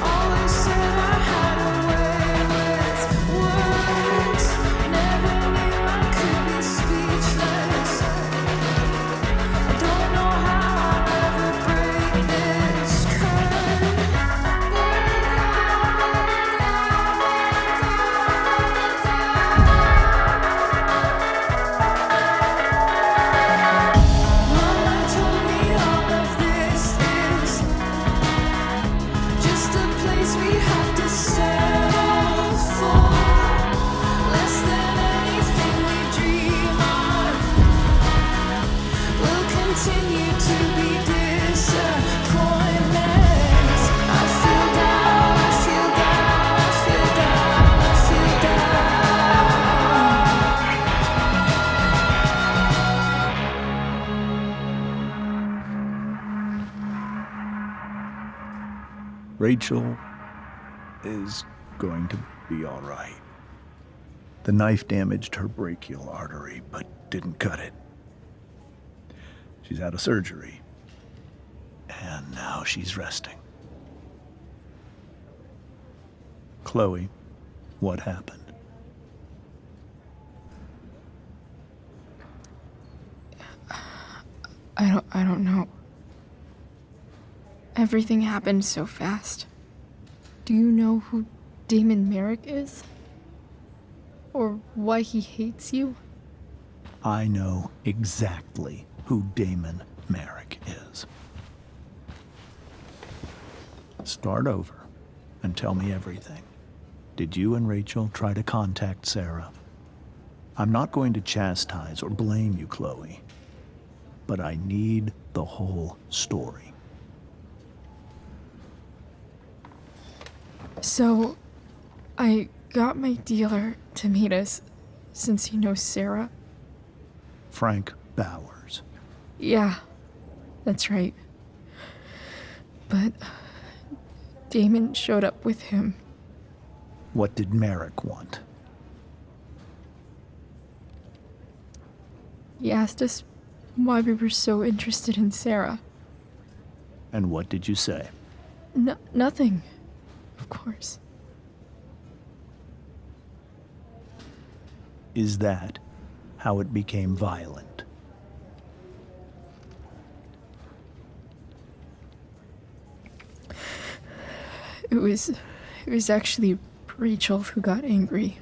Always said I had a way with words. Never knew I could be speechless. I don't know how I'll ever break this Mama told me all of this is just a place we have to settle for. Less than anything we dream of. We'll continue to be disappointments. I feel down, I feel down, I feel down, I feel down. Rachel is going to be all right. The knife damaged her brachial artery, but didn't cut it. She's out of surgery, and now she's resting. Chloe, what happened? I don't know. Everything happened so fast. Do you know who Damon Merrick is? Or why he hates you? I know exactly who Damon Merrick is. Start over and tell me everything. Did you and Rachel try to contact Sarah? I'm not going to chastise or blame you, Chloe, but I need the whole story. So, I got my dealer to meet us since he knows Sarah. Frank Bowers. Yeah, that's right. But Damon showed up with him. What did Merrick want? He asked us why we were so interested in Sarah. And what did you say? Nothing, of course. Is that how it became violent? It was actually Rachel who got angry.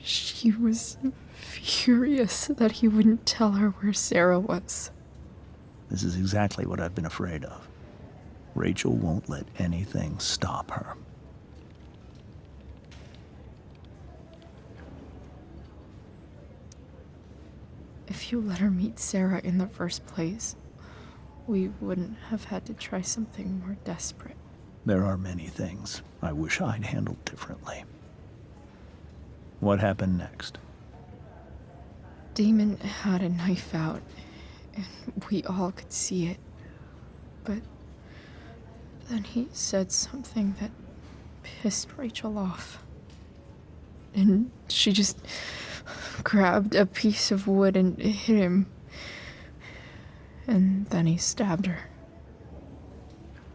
She was furious that he wouldn't tell her where Sarah was. This is exactly what I've been afraid of. Rachel won't let anything stop her. If you let her meet Sarah in the first place, we wouldn't have had to try something more desperate. There are many things I wish I'd handled differently. What happened next? Damon had a knife out, and we all could see it. But then he said something that pissed Rachel off. And she just grabbed a piece of wood and hit him. And then he stabbed her.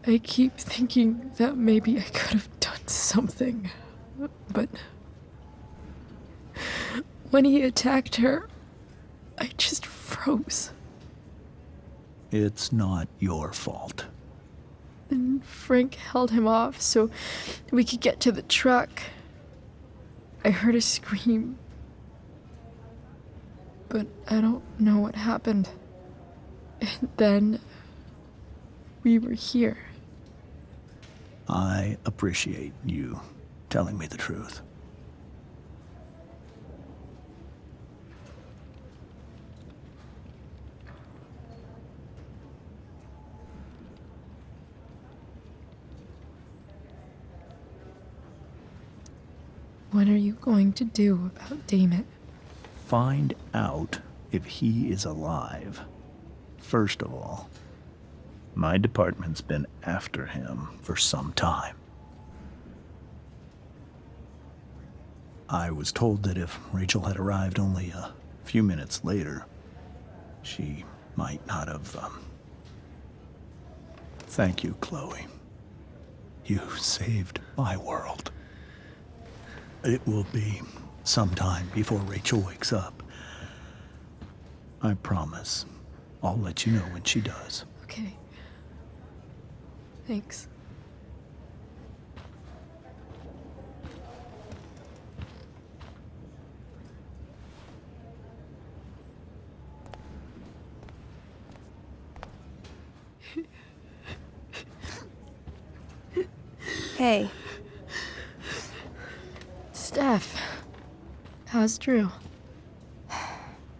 I keep thinking that maybe I could have done something, but when he attacked her, I just froze. It's not your fault. And Frank held him off so we could get to the truck. I heard a scream, but I don't know what happened. And then we were here. I appreciate you telling me the truth. What are you going to do about Damon? Find out if he is alive. First of all, my department's been after him for some time. I was told that if Rachel had arrived only a few minutes later, she might not have, Thank you, Chloe. You saved my world. It will be some time before Rachel wakes up. I promise. I'll let you know when she does. Okay. Thanks. Hey. Steph, how's Drew?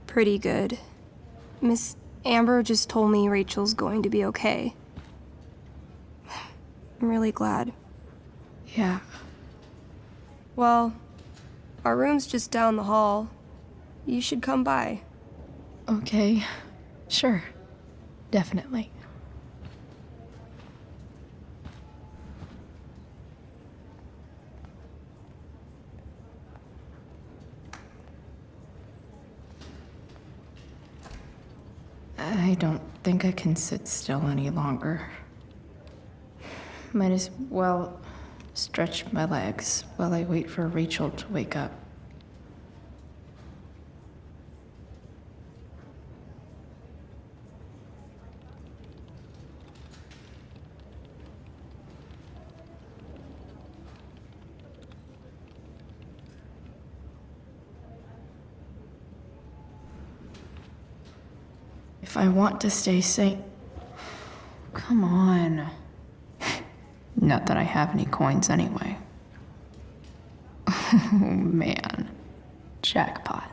Pretty good. Miss Amber just told me Rachel's going to be okay. I'm really glad. Yeah. Well, our room's just down the hall. You should come by. Okay. Sure. Definitely. I don't think I can sit still any longer. Might as well stretch my legs while I wait for Rachel to wake up. If I want to stay sane... Come on. Not that I have any coins anyway. Oh, man. Jackpot.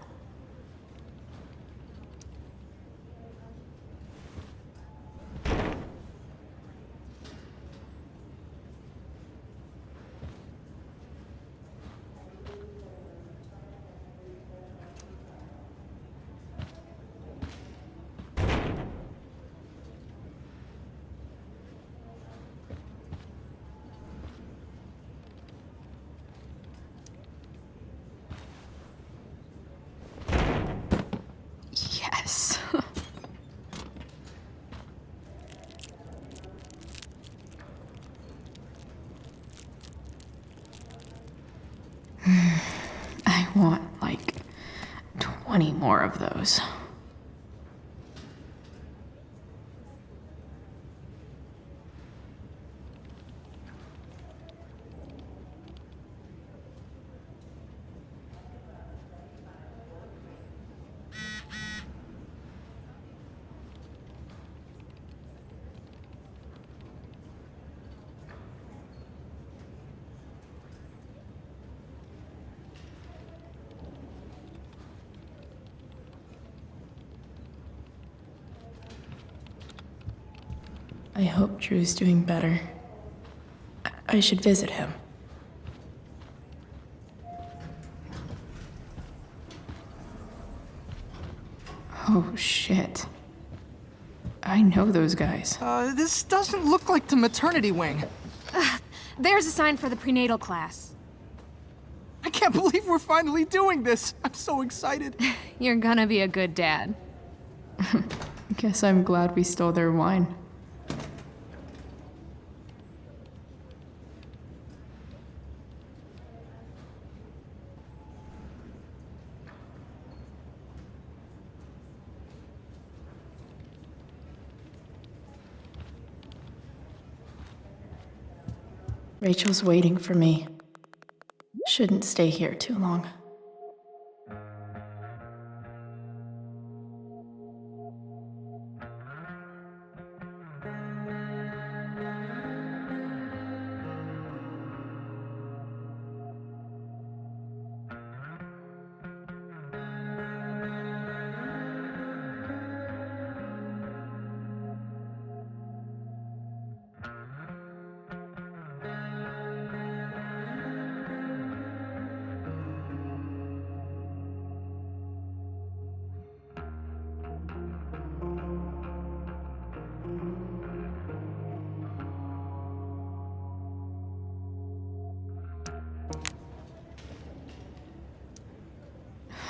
20 more of those. I hope Drew's doing better. I should visit him. Oh, shit. I know those guys. This doesn't look like the maternity wing. There's a sign for the prenatal class. I can't believe we're finally doing this. I'm so excited. You're gonna be a good dad. Guess I'm glad we stole their wine. Rachel's waiting for me. Shouldn't stay here too long.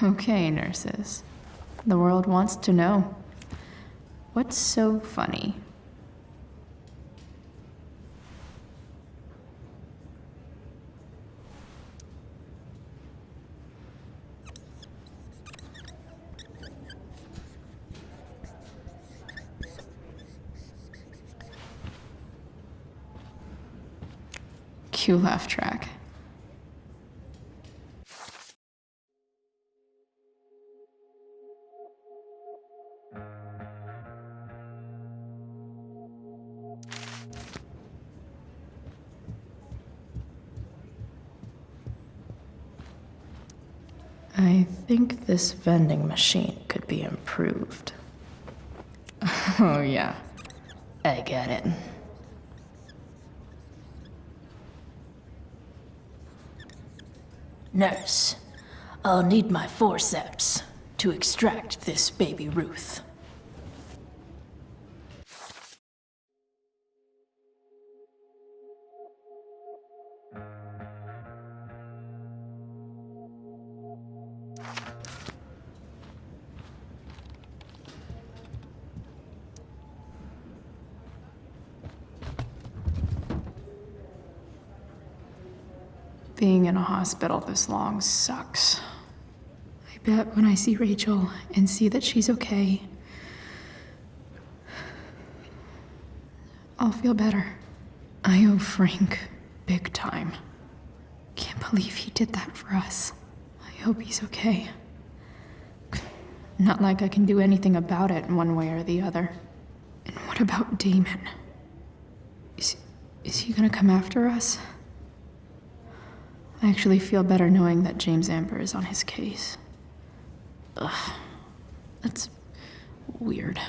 Okay, nurses. The world wants to know. What's so funny? Cue laugh track. I think this vending machine could be improved. Oh yeah, I get it. Nurse, I'll need my forceps to extract this baby Ruth. Being in a hospital this long sucks. I bet when I see Rachel and see that she's okay, I'll feel better. I owe Frank big time. Can't believe he did that for us. I hope he's okay. Not like I can do anything about it one way or the other. And what about Damon? Is he gonna come after us? I actually feel better knowing that James Amber is on his case. Ugh, that's weird.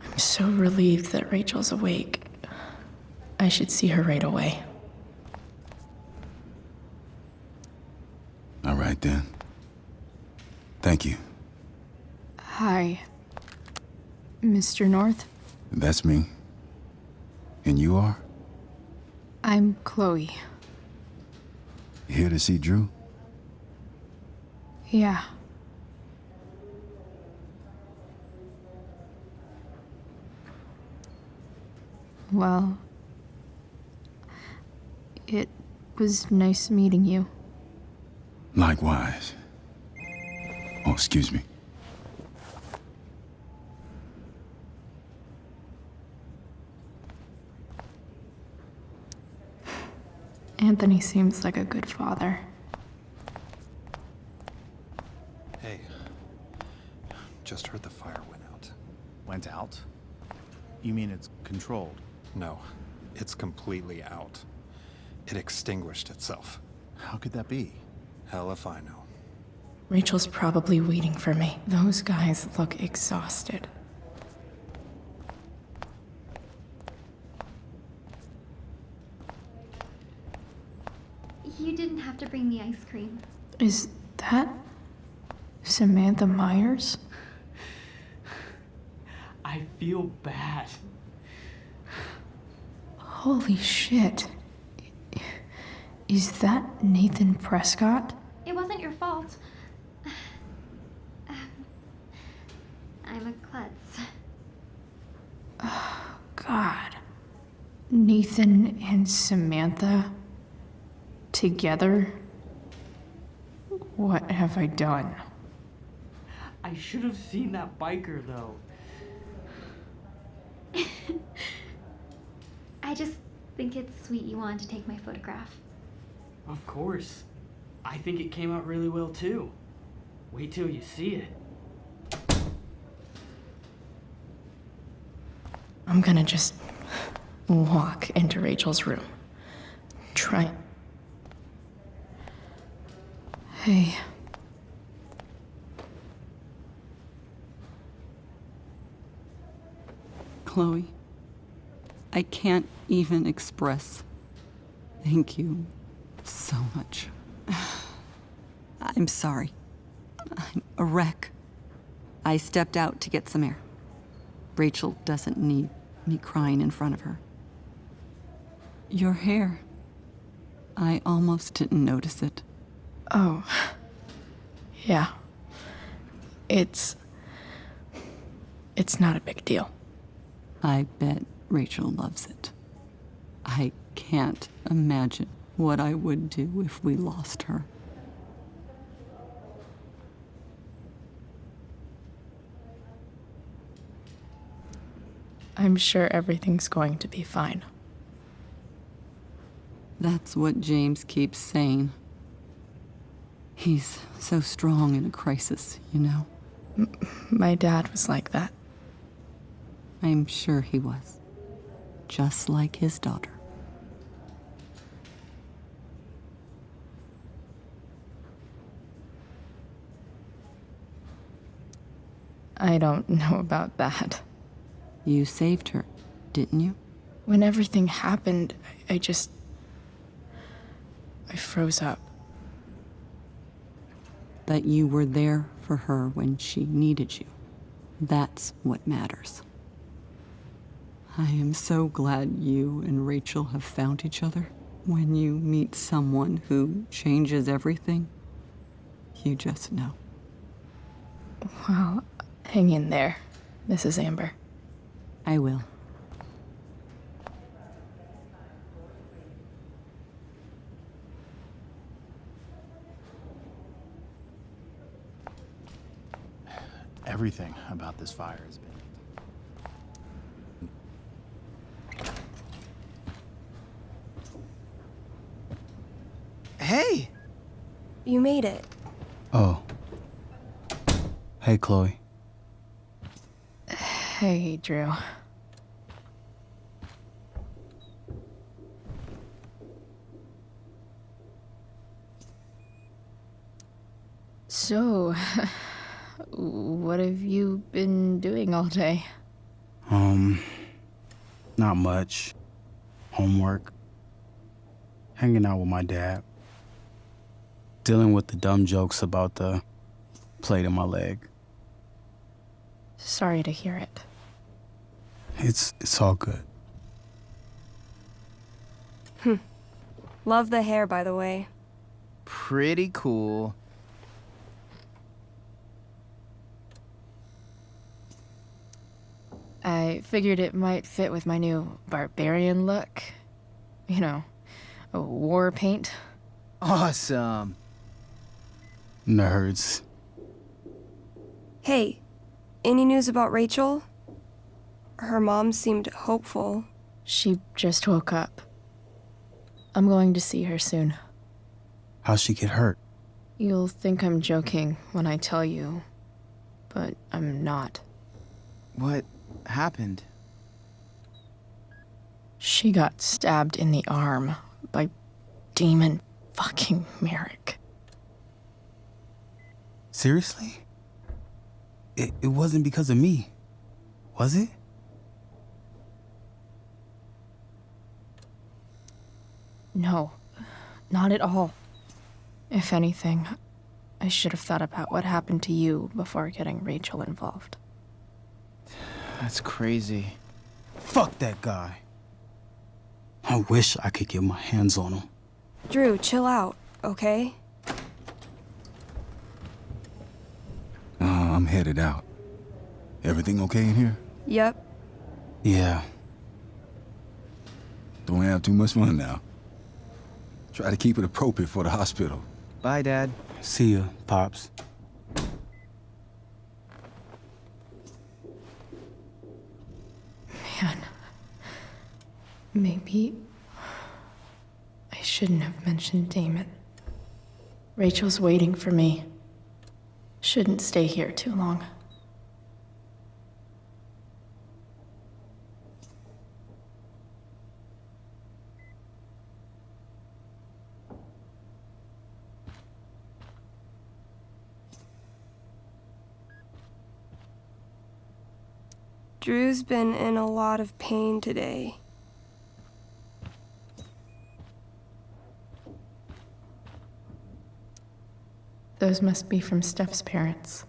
I'm so relieved that Rachel's awake. I should see her right away. All right, then. Thank you. Hi, Mr. North. That's me. And you are? I'm Chloe. You here to see Drew? Yeah. Well, it was nice meeting you. Likewise. Oh, excuse me. Anthony seems like a good father. Hey, just heard the fire went out. Went out? You mean it's controlled? No, it's completely out. It extinguished itself. How could that be? Hell if I know. Rachel's probably waiting for me. Those guys look exhausted. You didn't have to bring the ice cream. Is that Samantha Myers? I feel bad. Holy shit. Is that Nathan Prescott? It wasn't your fault. I'm a klutz. Oh, God. Nathan and Samantha together? What have I done? I should have seen that biker, though. I just think it's sweet you wanted to take my photograph. Of course. I think it came out really well, too. Wait till you see it. I'm gonna just walk into Rachel's room. Try. Hey. Chloe, I can't even express thank you so much. I'm sorry. I'm a wreck. I stepped out to get some air. Rachel doesn't need me crying in front of her. Your hair. I almost didn't notice it. Oh. Yeah. It's not a big deal. I bet Rachel loves it. I can't imagine what I would do if we lost her. I'm sure everything's going to be fine. That's what James keeps saying. He's so strong in a crisis, you know? My dad was like that. I'm sure he was. Just like his daughter. I don't know about that. You saved her, didn't you? When everything happened, I froze up. That you were there for her when she needed you. That's what matters. I am so glad you and Rachel have found each other. When you meet someone who changes everything, you just know. Well, hang in there, Mrs. Amber. I will. Everything about this fire has been... Hey! You made it. Oh. Hey, Chloe. Hey, Drew. So, what have you been doing all day? Not much. Homework. Hanging out with my dad. Dealing with the dumb jokes about the plate in my leg. Sorry to hear it. It's all good. Love the hair, by the way. Pretty cool. I figured it might fit with my new barbarian look. You know, a war paint. Awesome. Nerds. Hey, any news about Rachel? Her mom seemed hopeful. She just woke up. I'm going to see her soon. How'd she get hurt? You'll think I'm joking when I tell you, but I'm not. What happened? She got stabbed in the arm by Demon fucking Merrick. Seriously? It wasn't because of me, was it? No, not at all. If anything, I should have thought about what happened to you before getting Rachel involved. That's crazy. Fuck that guy. I wish I could get my hands on him. Drew, chill out, okay? I'm headed out. Everything okay in here? Yep. Yeah. Don't have too much fun now. Try to keep it appropriate for the hospital. Bye, Dad. See ya, Pops. Man, maybe I shouldn't have mentioned Damon. Rachel's waiting for me. Shouldn't stay here too long. Drew's been in a lot of pain today. Those must be from Steph's parents.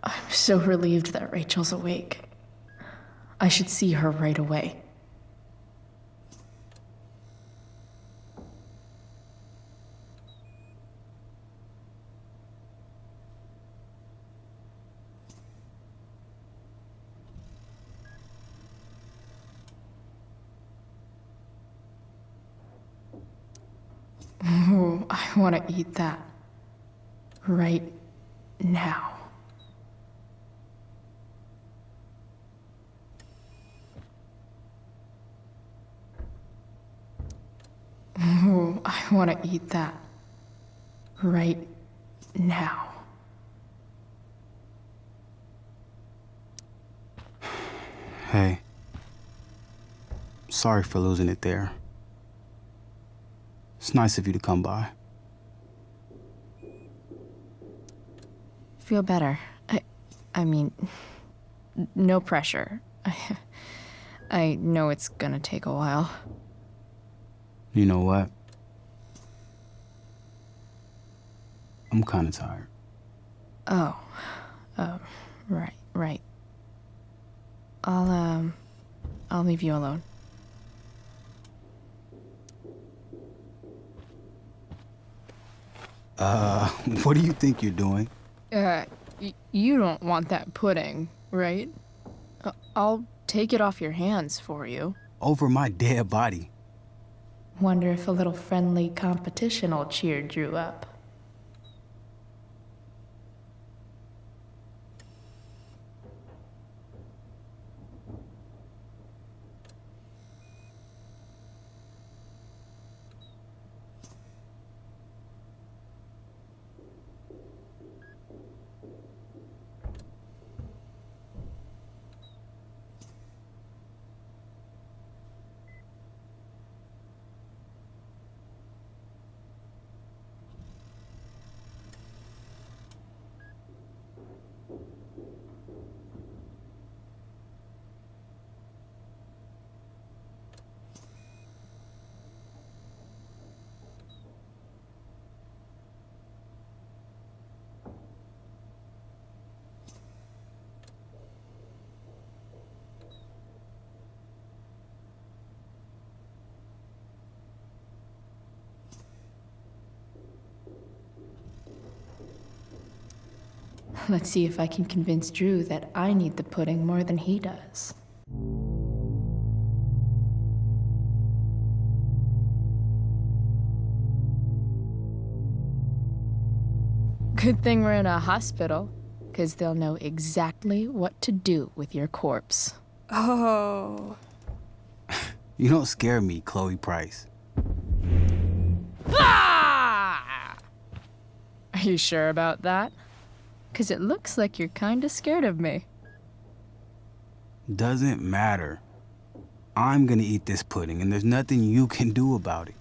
I'm so relieved that Rachel's awake. I should see her right away. Ooh, I want to eat that. Right now. Ooh, I want to eat that. Right now. Hey. Sorry for losing it there. It's nice of you to come by. Feel better. I mean, no pressure. I know it's gonna take a while. You know what? I'm kind of tired. Oh, right. I'll leave you alone. What do you think you're doing? You don't want that pudding, right? I'll take it off your hands for you. Over my dead body. Wonder if a little friendly competition will cheer Drew up. Let's see if I can convince Drew that I need the pudding more than he does. Good thing we're in a hospital, because they'll know exactly what to do with your corpse. Oh. You don't scare me, Chloe Price. Ah! Are you sure about that? Because it looks like you're kinda scared of me. Doesn't matter. I'm gonna eat this pudding, and there's nothing you can do about it.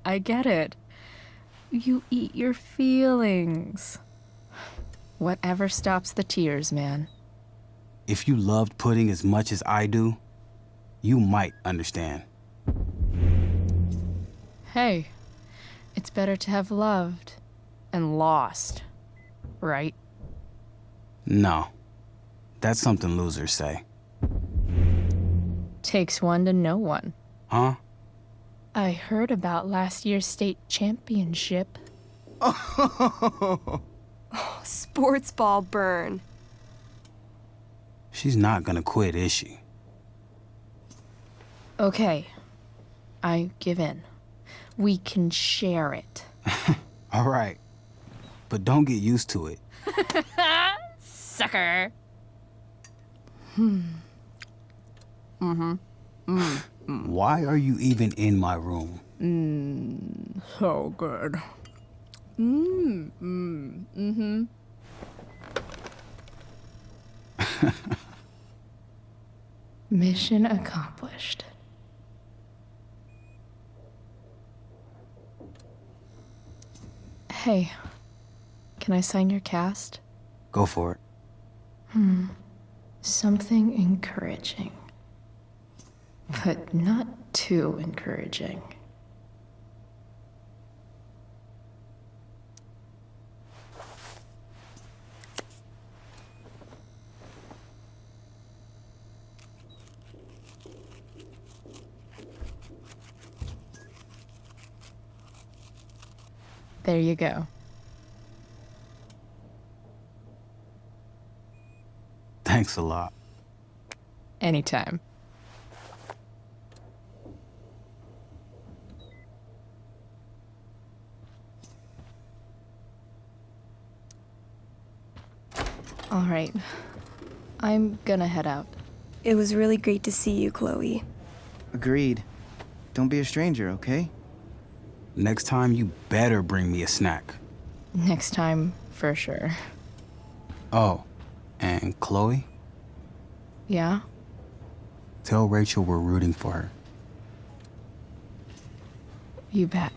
I get it. You eat your feelings. Whatever stops the tears, man. If you loved pudding as much as I do, you might understand. Hey, it's better to have loved and lost, right? No. That's something losers say. Takes one to know one. Huh? I heard about last year's state championship. Sports ball burn. She's not gonna quit, is she? Okay, I give in. We can share it. All right. But don't get used to it. Sucker. Why are you even in my room? So good. Mission accomplished. Hey, can I sign your cast? Go for it. Something encouraging. But not too encouraging. There you go. Thanks a lot. Anytime. All right. I'm gonna head out. It was really great to see you, Chloe. Agreed. Don't be a stranger, okay? Next time, you better bring me a snack. Next time, for sure. Oh, and Chloe? Yeah? Tell Rachel we're rooting for her. You bet.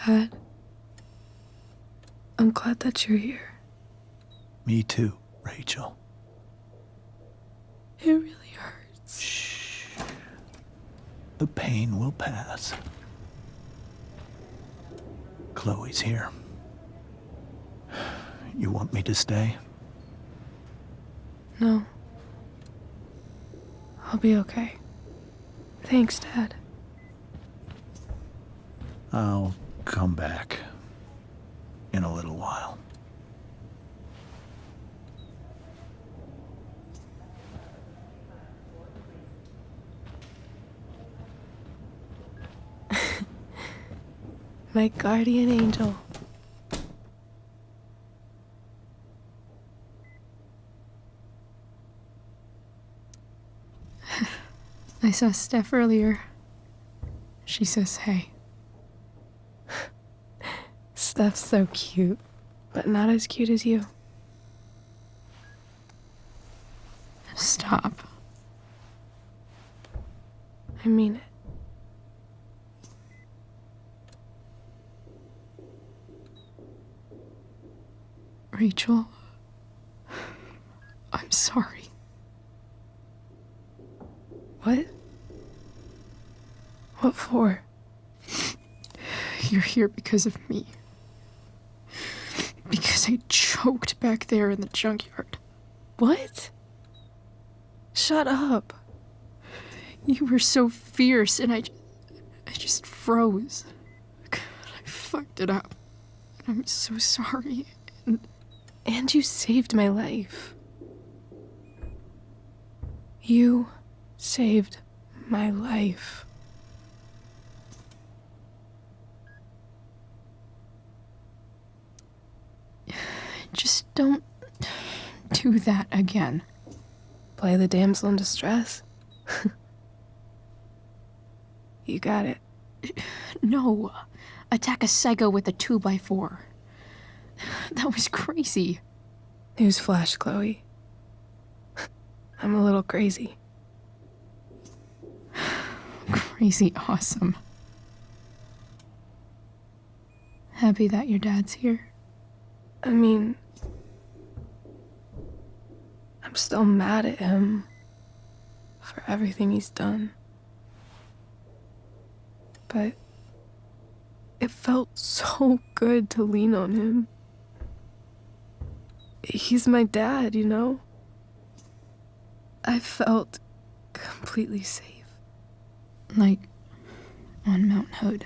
Dad, I'm glad that you're here. Me too, Rachel. It really hurts. Shh. The pain will pass. Chloe's here. You want me to stay? No. I'll be okay. Thanks, Dad. I'll come back in a little while. My guardian angel. I saw Steph earlier. She says hey. Steph's so cute, but not as cute as you. Stop. I mean it. Rachel, I'm sorry. What? What for? You're here because of me. Because I choked back there in the junkyard. What? Shut up. You were so fierce, and I just froze. God, I fucked it up. I'm so sorry. And you saved my life. You saved my life. Just don't do that again. Play the damsel in distress? You got it. No. Attack a psycho with a 2x4. That was crazy. Newsflash, Chloe. I'm a little crazy. Crazy awesome. Happy that your dad's here? I mean, I'm still mad at him for everything he's done. But it felt so good to lean on him. He's my dad, you know? I felt completely safe. Like on Mount Hood.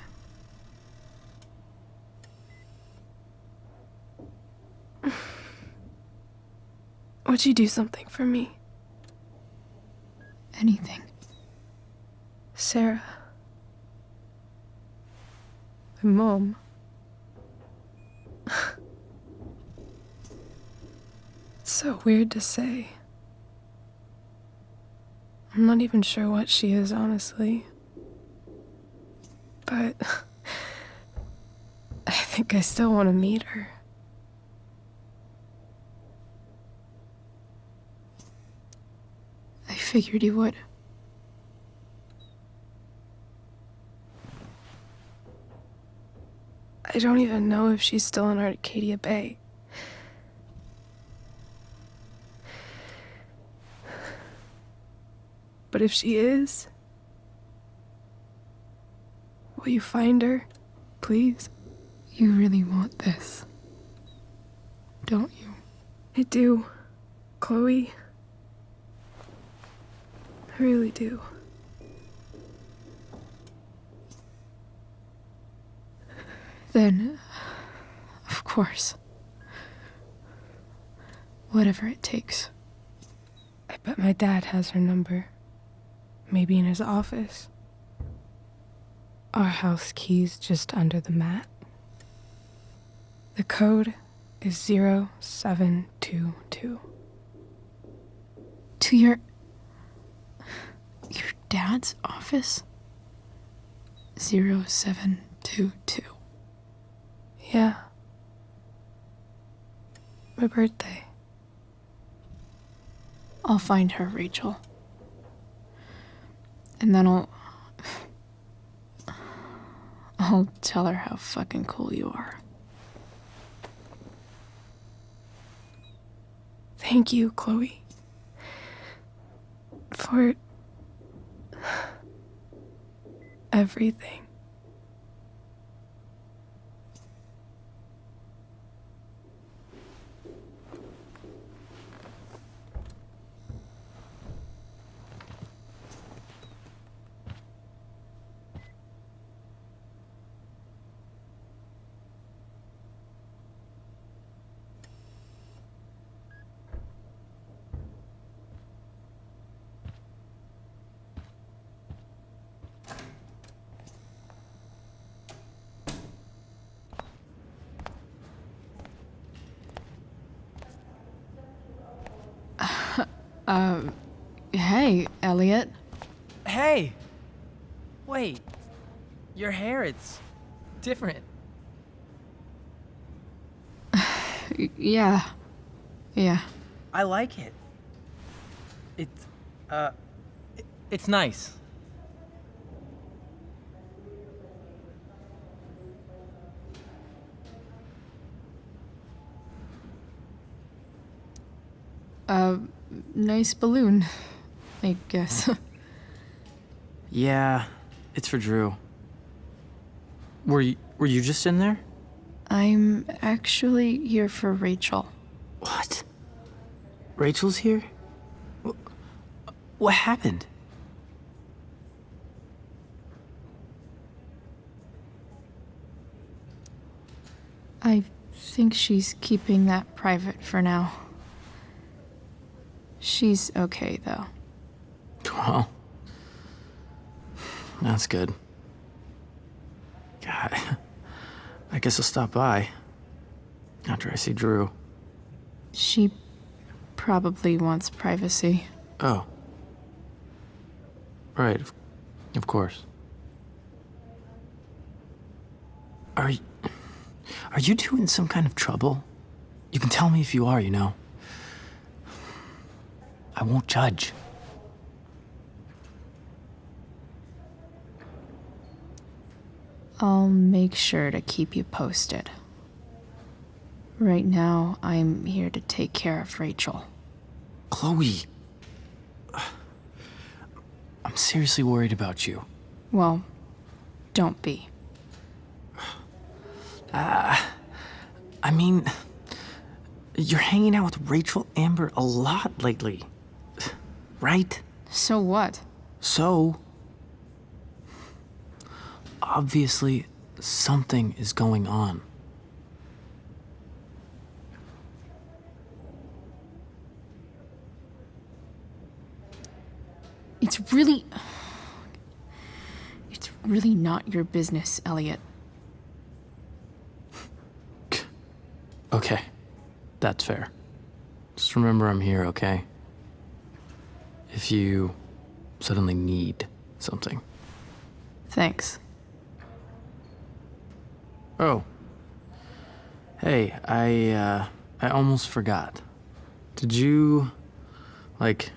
Would you do something for me? Anything. Sarah. My mom. It's so weird to say. I'm not even sure what she is, honestly. But I think I still want to meet her. I figured you would. I don't even know if she's still in Arcadia Bay. But if she is, will you find her, please? You really want this, don't you? I do, Chloe. I really do. Then, of course. Whatever it takes. I bet my dad has her number. Maybe in his office. Our house key's just under the mat. The code is 0722. To your dad's office? 0722. Yeah. My birthday. I'll find her, Rachel. And then I'll tell her how fucking cool you are. Thank you, Chloe. For everything. Hey, Elliot. Hey! Wait. Your hair, it's different. Yeah. I like it. It's nice. Nice balloon, I guess. Yeah, it's for Drew. Were you just in there? I'm actually here for Rachel. What? Rachel's here? What happened? I think she's keeping that private for now. She's okay, though. Well, that's good. God, I guess I'll stop by after I see Drew. She probably wants privacy. Oh. Right, of course. Are you two in some kind of trouble? You can tell me if you are, you know. I won't judge. I'll make sure to keep you posted. Right now, I'm here to take care of Rachel. Chloe. I'm seriously worried about you. Well, don't be. I mean, you're hanging out with Rachel Amber a lot lately, right? So what? So, obviously, something is going on. It's really not your business, Elliot. Okay, that's fair. Just remember I'm here, okay? If you suddenly need something. Thanks. Oh. Hey, I almost forgot. Did you, like,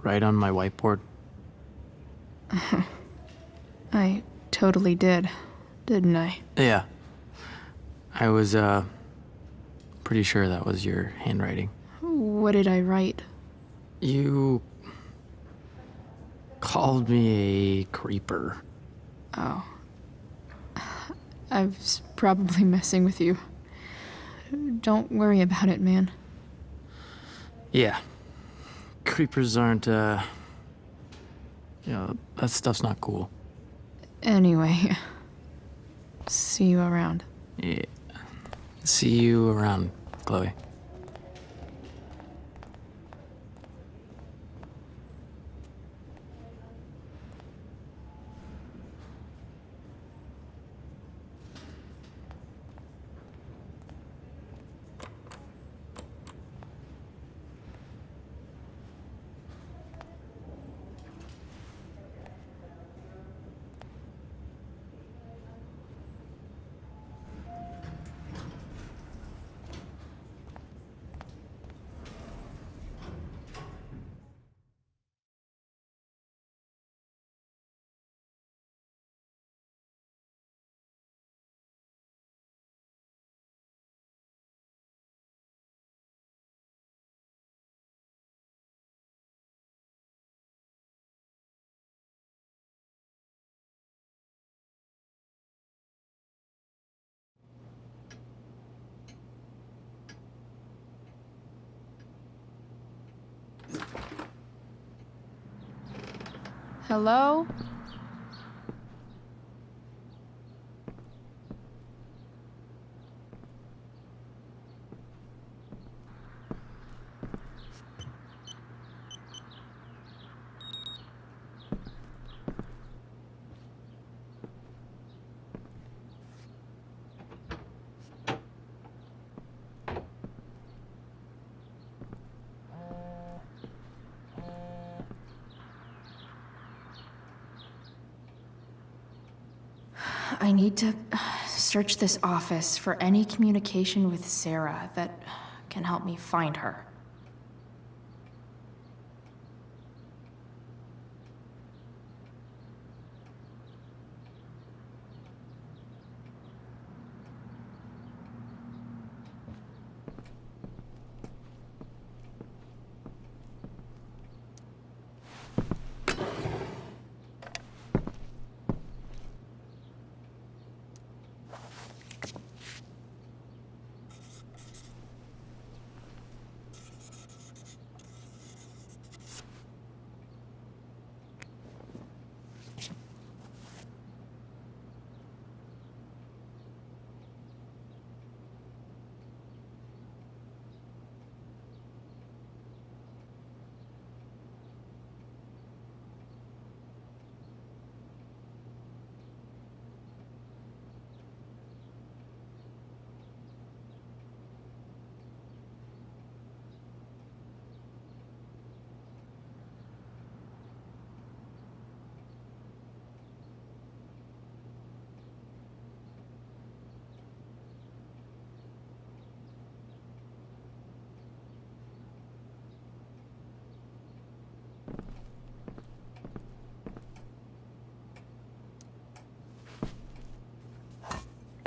write on my whiteboard? I totally did, didn't I? Yeah. I was, pretty sure that was your handwriting. What did I write? You called me a creeper. Oh. I was probably messing with you. Don't worry about it, man. Yeah. Creepers aren't, you know, that stuff's not cool. Anyway, see you around. Yeah. See you around, Chloe. Hello? I need to search this office for any communication with Sarah that can help me find her.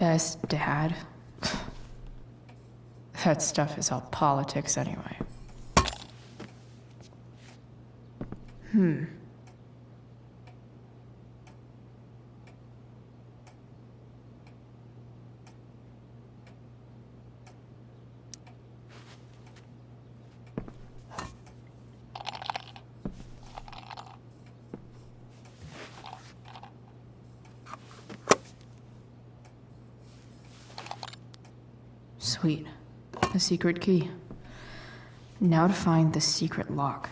Best dad. That stuff is all politics anyway. Sweet. A secret key. Now to find the secret lock.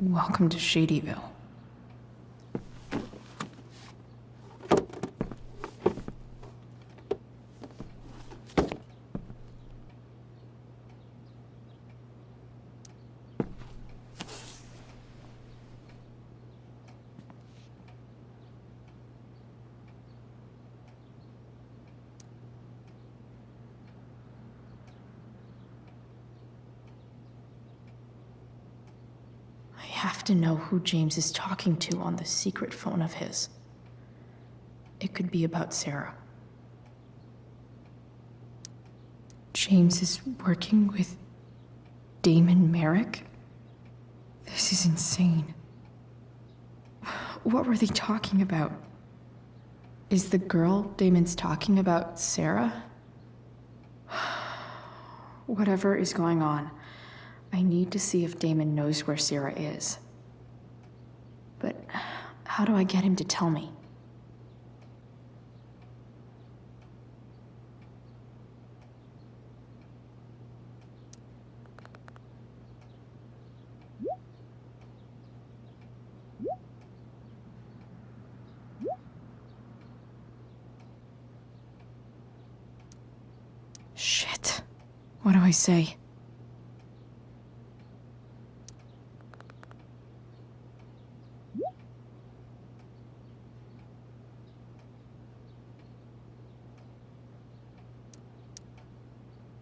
Welcome to Shadyville. I have to know who James is talking to on the secret phone of his. It could be about Sarah. James is working with Damon Merrick? This is insane. What were they talking about? Is the girl Damon's talking about Sarah? Whatever is going on, I need to see if Damon knows where Sarah is. But how do I get him to tell me? Shit. What do I say?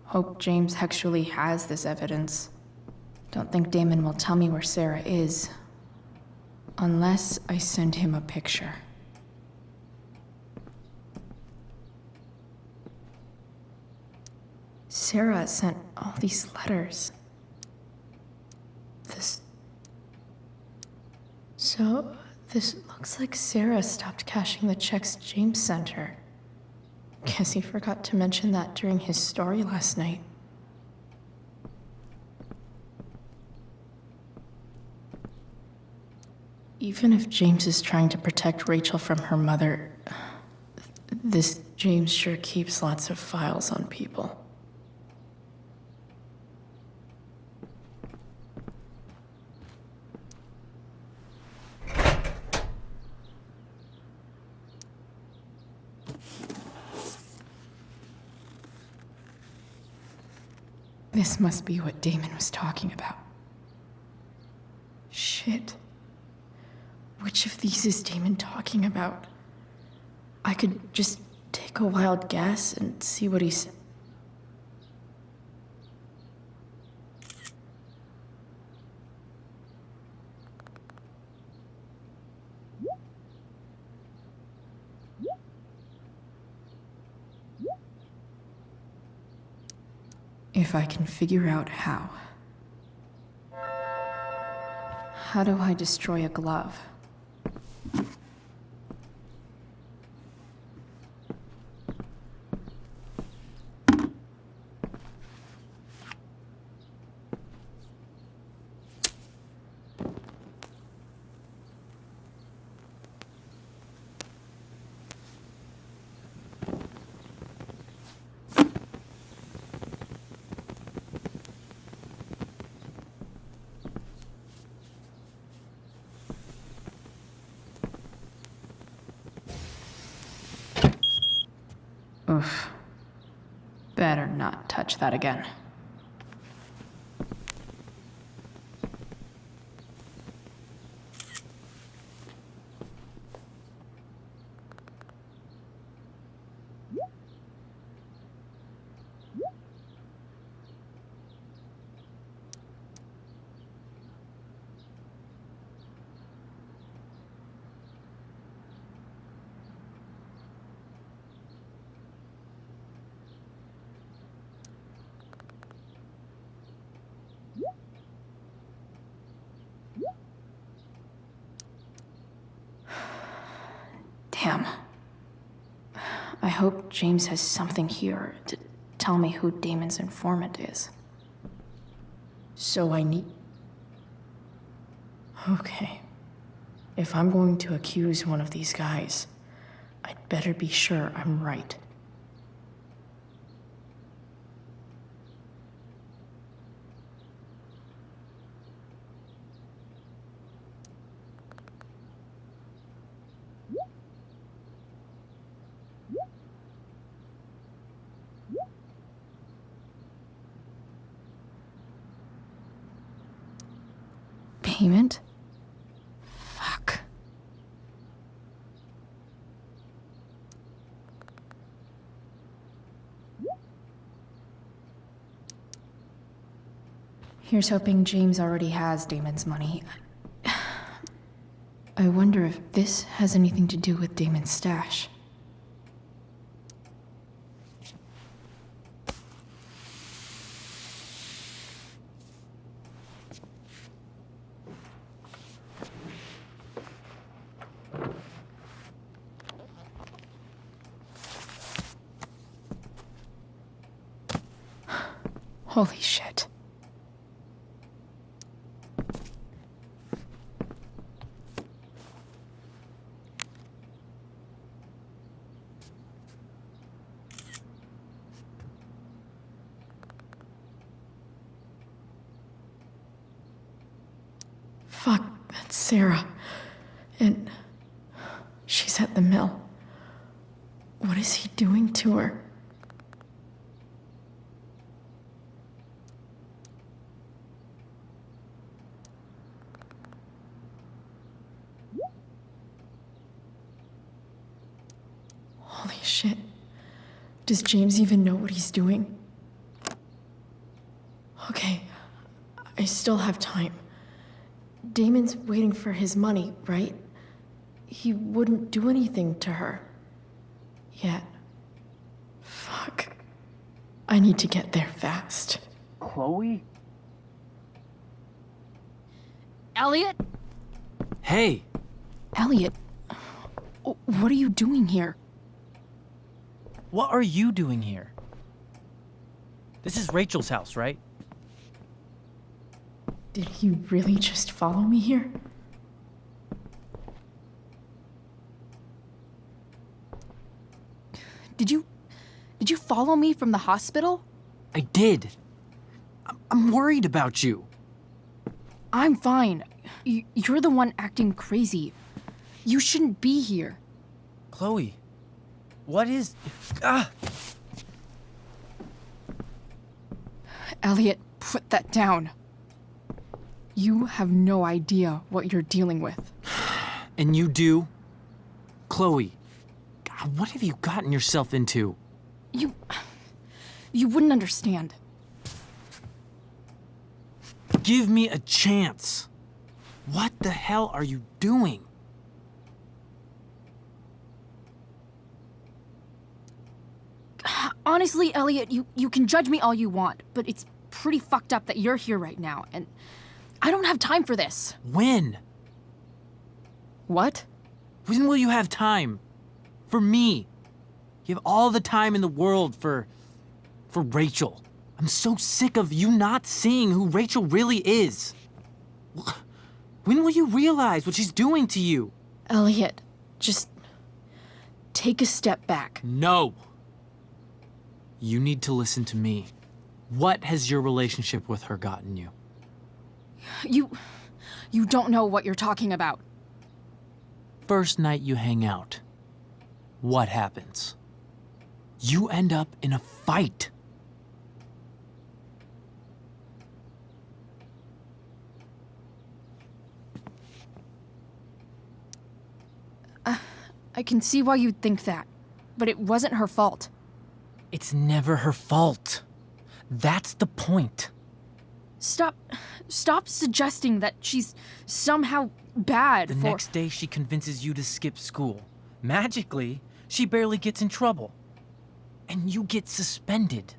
Hope James actually has this evidence. Don't think Damon will tell me where Sarah is. Unless I send him a picture. Sarah sent all these letters. So, this looks like Sarah stopped cashing the checks James sent her. Guess he forgot to mention that during his story last night. Even if James is trying to protect Rachel from her mother, this James sure keeps lots of files on people. This must be what Damon was talking about. Shit. Which of these is Damon talking about? I could just take a wild guess and see what he said. If I can figure out how. How do I destroy a glove? not touch that again. Damn. I hope James has something here to tell me who Damon's informant is. So I need... Okay. If I'm going to accuse one of these guys, I'd better be sure I'm right. Payment? Fuck. Here's hoping James already has Damon's money. I wonder if this has anything to do with Damon's stash. Holy shit. Fuck, that's Sarah. And she's at the mill. What is he doing to her? Holy shit. Does James even know what he's doing? Okay, I still have time. Damon's waiting for his money, right? He wouldn't do anything to her. Yet. Fuck. I need to get there fast. Chloe? Elliot? Hey! Elliot, what are you doing here? What are you doing here? This is Rachel's house, right? Did he really just follow me here? Did you follow me from the hospital? I did. I'm worried about you. I'm fine. You're the one acting crazy. You shouldn't be here. Chloe, what is... Ah! Elliot, put that down. You have no idea what you're dealing with. And you do? Chloe, God, what have you gotten yourself into? You wouldn't understand. Give me a chance. What the hell are you doing? Honestly, Elliot, you can judge me all you want, but it's pretty fucked up that you're here right now, and I don't have time for this. When? What? When will you have time? For me. You have all the time in the world for Rachel. I'm so sick of you not seeing who Rachel really is. When will you realize what she's doing to you? Elliot, just take a step back. No. You need to listen to me. What has your relationship with her gotten you? You don't know what you're talking about. First night you hang out, what happens? You end up in a fight. I can see why you'd think that, but it wasn't her fault. It's never her fault. That's the point. Stop suggesting that she's somehow bad The for— next day, she convinces you to skip school. Magically, she barely gets in trouble. And you get suspended.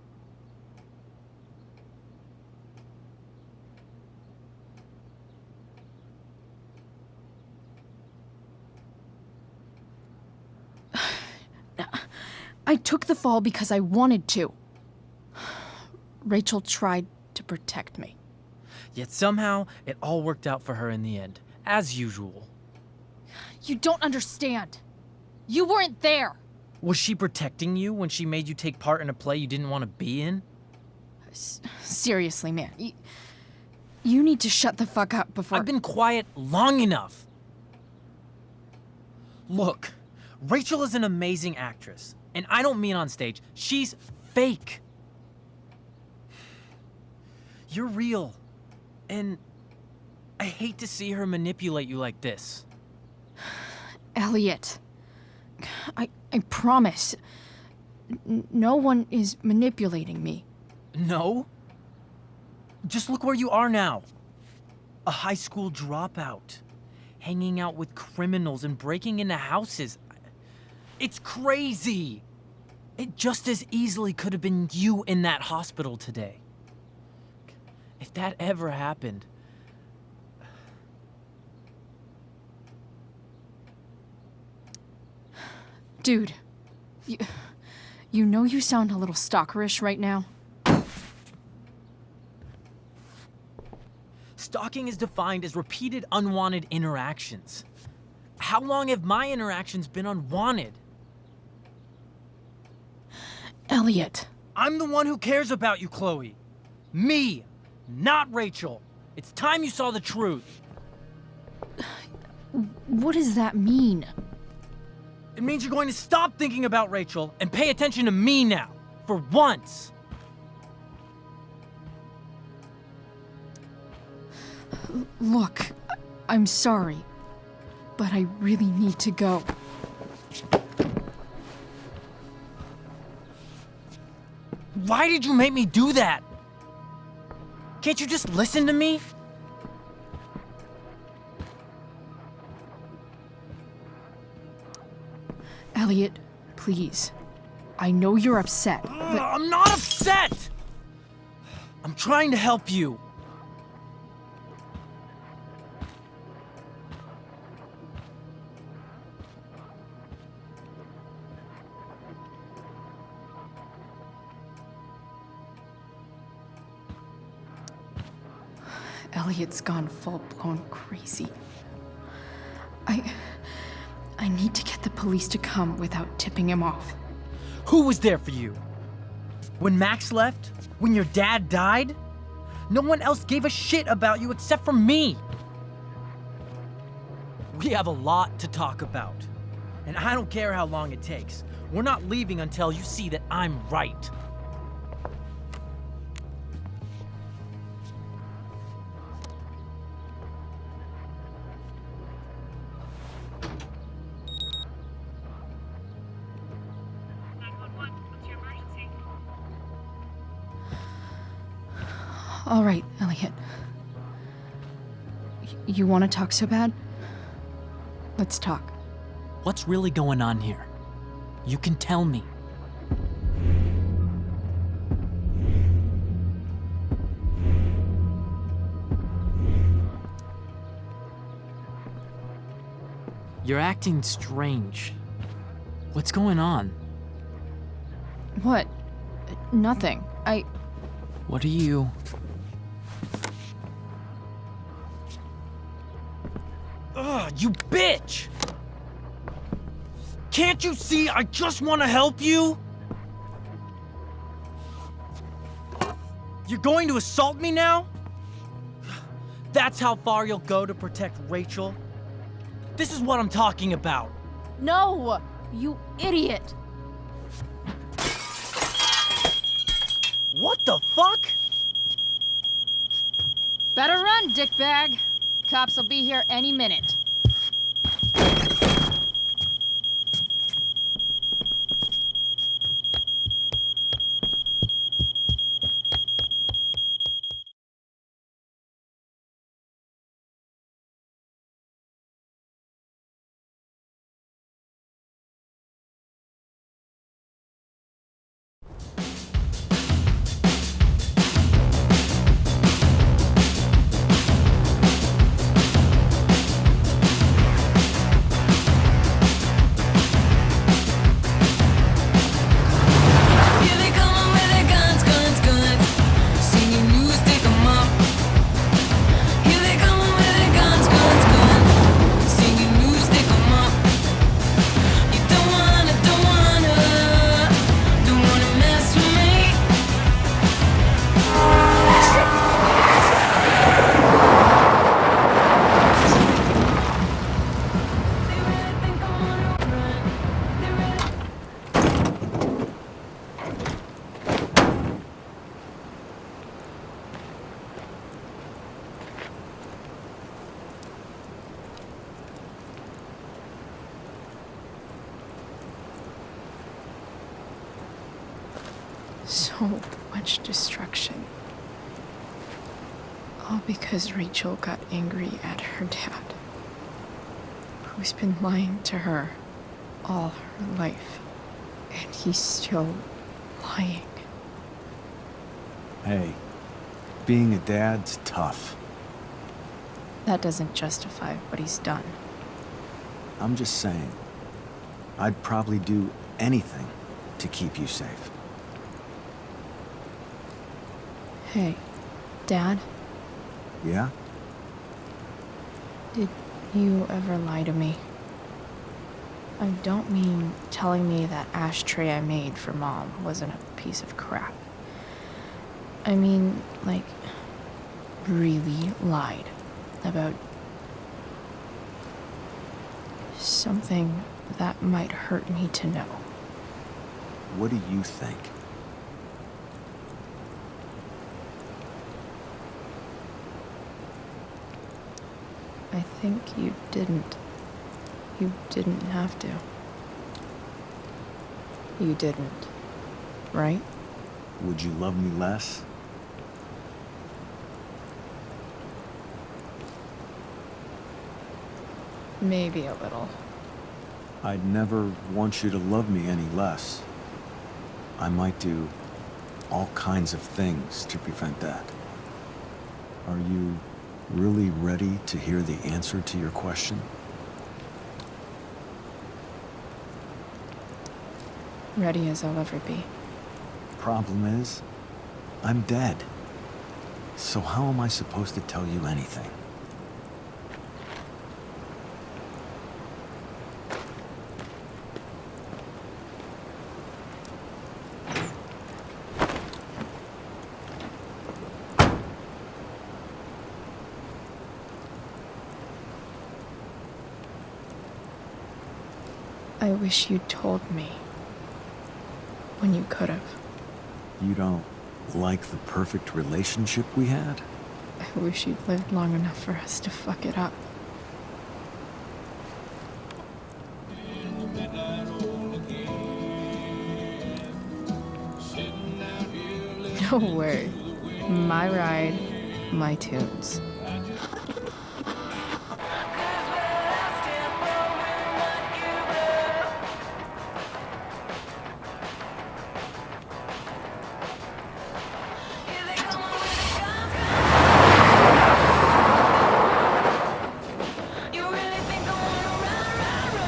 I took the fall because I wanted to. Rachel tried to protect me. Yet somehow, it all worked out for her in the end, as usual. You don't understand. You weren't there. Was she protecting you when she made you take part in a play you didn't want to be in? Seriously, man. You need to shut the fuck up before— I've been quiet long enough. Look, Rachel is an amazing actress. And I don't mean on stage. She's fake. You're real. And I hate to see her manipulate you like this. Elliot, I promise. No one is manipulating me. No? Just look where you are now. A high school dropout. Hanging out with criminals and breaking into houses. It's crazy. It just as easily could have been you in that hospital today. If that ever happened... Dude, you know you sound a little stalkerish right now? Stalking is defined as repeated unwanted interactions. How long have my interactions been unwanted? Elliot. I'm the one who cares about you, Chloe. Me, not Rachel. It's time you saw the truth. What does that mean? It means you're going to stop thinking about Rachel and pay attention to me now, for once. Look, I'm sorry, but I really need to go. Why did you make me do that? Can't you just listen to me? Elliot, please. I know you're upset, but— I'm not upset! I'm trying to help you. Elliot's gone full-blown crazy. I need to get the police to come without tipping him off. Who was there for you? When Max left? When your dad died? No one else gave a shit about you except for me. We have a lot to talk about. And I don't care how long it takes. We're not leaving until you see that I'm right. All right, Elliot. You want to talk so bad? Let's talk. What's really going on here? You can tell me. You're acting strange. What's going on? What? Nothing. What are you... Ugh, you bitch! Can't you see I just want to help you? You're going to assault me now? That's how far you'll go to protect Rachel? This is what I'm talking about. No! You idiot! What the fuck? Better run, dickbag. Cops will be here any minute. so much destruction. All because Rachel got angry at her dad, who's been lying to her all her life. And he's still lying. Hey, being a dad's tough. That doesn't justify what he's done. I'm just saying, I'd probably do anything to keep you safe. Hey, Dad, Yeah? did you ever lie to me? I don't mean telling me that ashtray I made for Mom wasn't a piece of crap. I mean, like, really lied about something that might hurt me to know. What do you think? I think you didn't. You didn't have to. You didn't, right? Would you love me less? Maybe a little. I'd never want you to love me any less. I might do all kinds of things to prevent that. Are you really ready to hear the answer to your question? Ready as I'll ever be. Problem is, I'm dead. So how am I supposed to tell you anything? I wish you'd told me when you could have. You don't like the perfect relationship we had? I wish you'd lived long enough for us to fuck it up. No way. My ride, my tunes.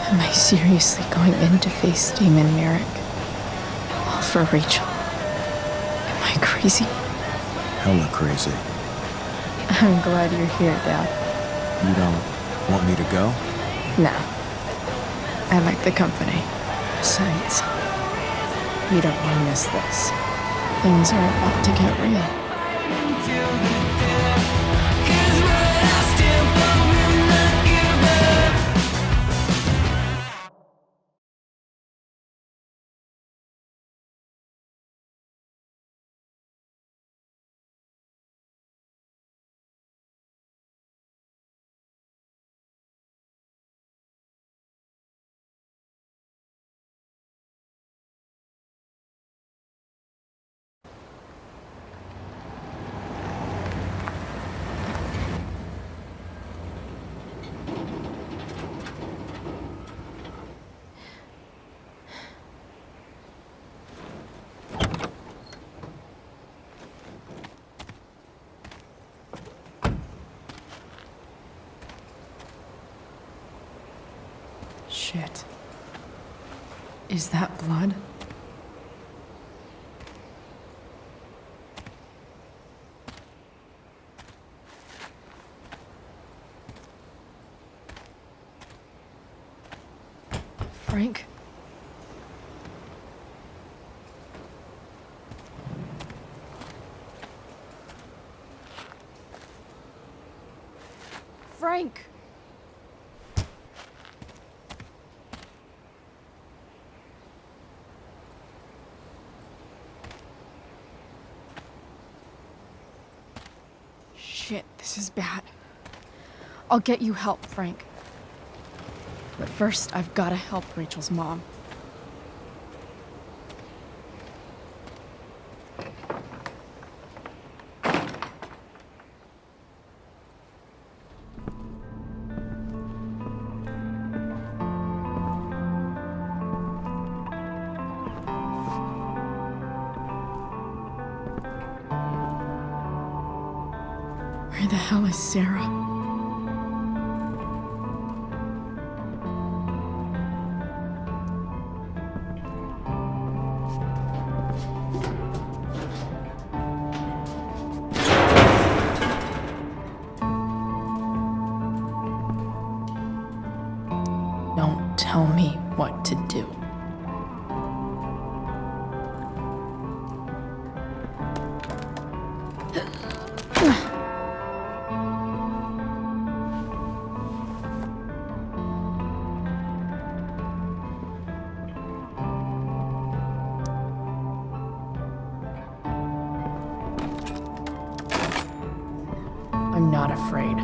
Am I seriously going in to face Damon Merrick? All for Rachel? Am I crazy? Hella crazy. I'm glad you're here, Dad. You don't want me to go? Nah. I like the company. Besides, you don't want to miss this. Things are about to get real. Shit. Is that blood? Frank? Frank! Shit, this is bad. I'll get you help, Frank. But first, I've gotta help Rachel's mom. Where the hell is Sarah? Don't tell me what to do. I'm not afraid.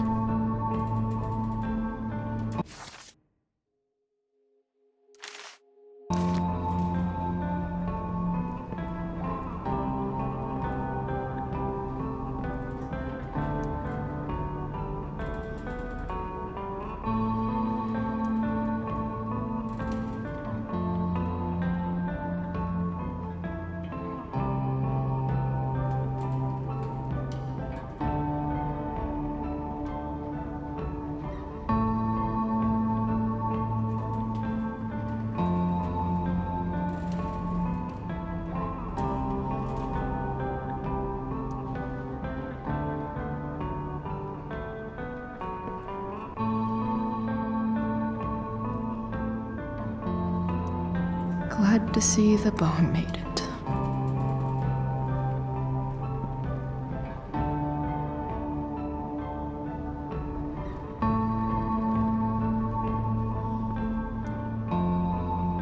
Glad to see the bone made it.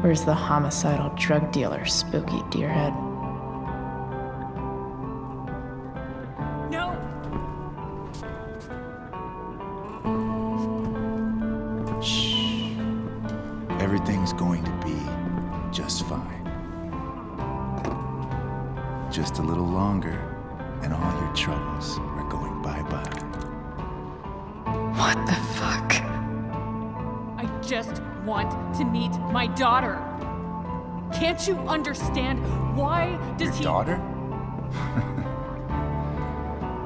Where's the homicidal drug dealer, Spooky Deerhead? No! Shh. Everything's going to be just fine. Just a little longer, and all your troubles are going bye-bye. What the fuck? I just want to meet my daughter. Can't you understand? Why does he... Daughter?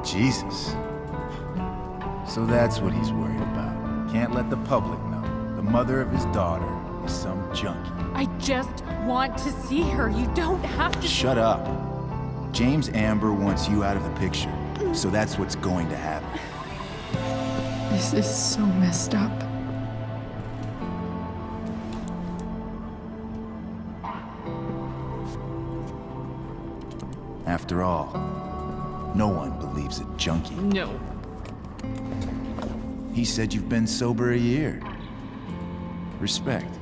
Jesus. So that's what he's worried about. Can't let the public know. The mother of his daughter is some junkie. I just want to see her. You don't have to... Shut up. James Amber wants you out of the picture, so that's what's going to happen. This is so messed up. After all, no one believes a junkie. No. He said you've been sober a year. Respect.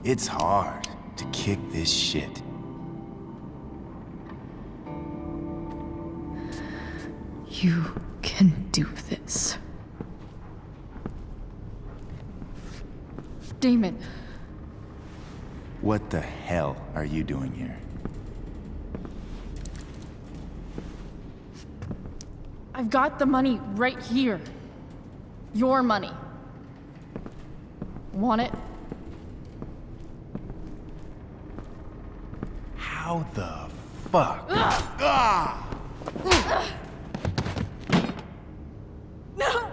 It's hard to kick this shit. You can do this. Damon. What the hell are you doing here? I've got the money right here. Your money. Want it? How the fuck? Ah! No!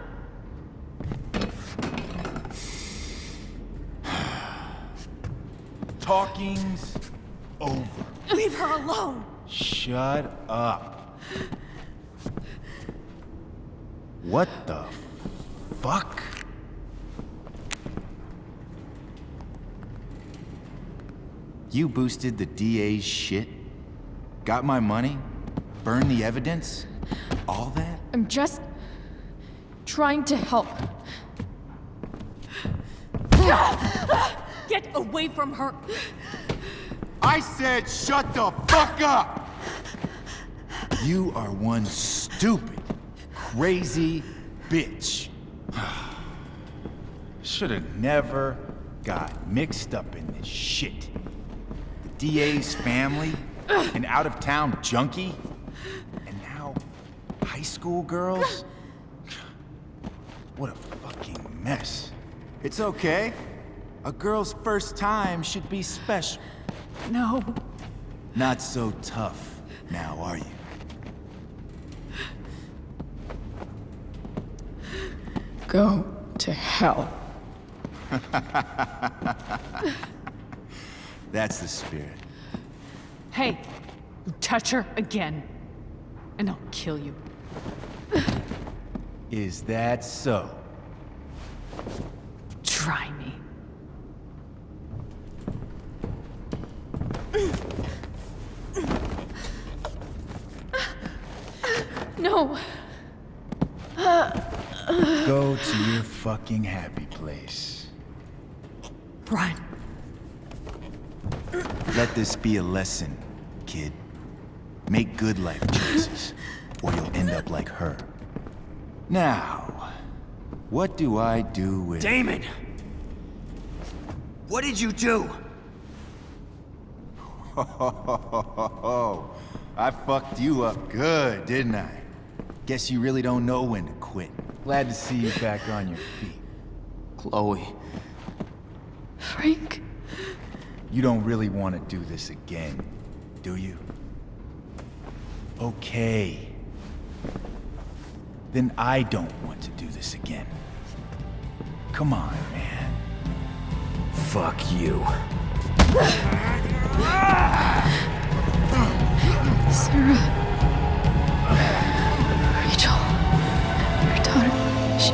Talking's over. Leave her alone! Shut up. What the fuck? You boosted the DA's shit? Got my money? Burned the evidence? All that? I'm just trying to help. Get away from her! I said shut the fuck up! You are one stupid, crazy bitch. Should've never got mixed up in this shit. The DA's family, an out-of-town junkie, and now high school girls? What a fucking mess. It's okay. A girl's first time should be special. No. Not so tough now, are you? Go to hell. That's the spirit. Hey, you touch her again, and I'll kill you. Is that so? Try me. No. Go to your fucking happy place. Run. Let this be a lesson, kid. Make good life choices, or you'll end up like her. Now, what do I do with... Damon! What did you do? I fucked you up good, didn't I? Guess you really don't know when to quit. Glad to see you back on your feet. Chloe. Frank. You don't really want to do this again, do you? Okay. Then I don't want to do this again. Come on, man. Fuck you. Sarah. Rachel. Your daughter. She...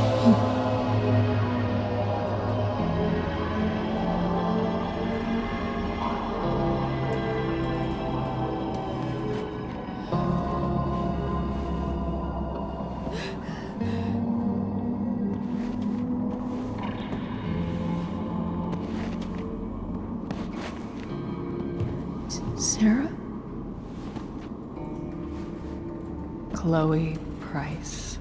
Sarah? Chloe Price.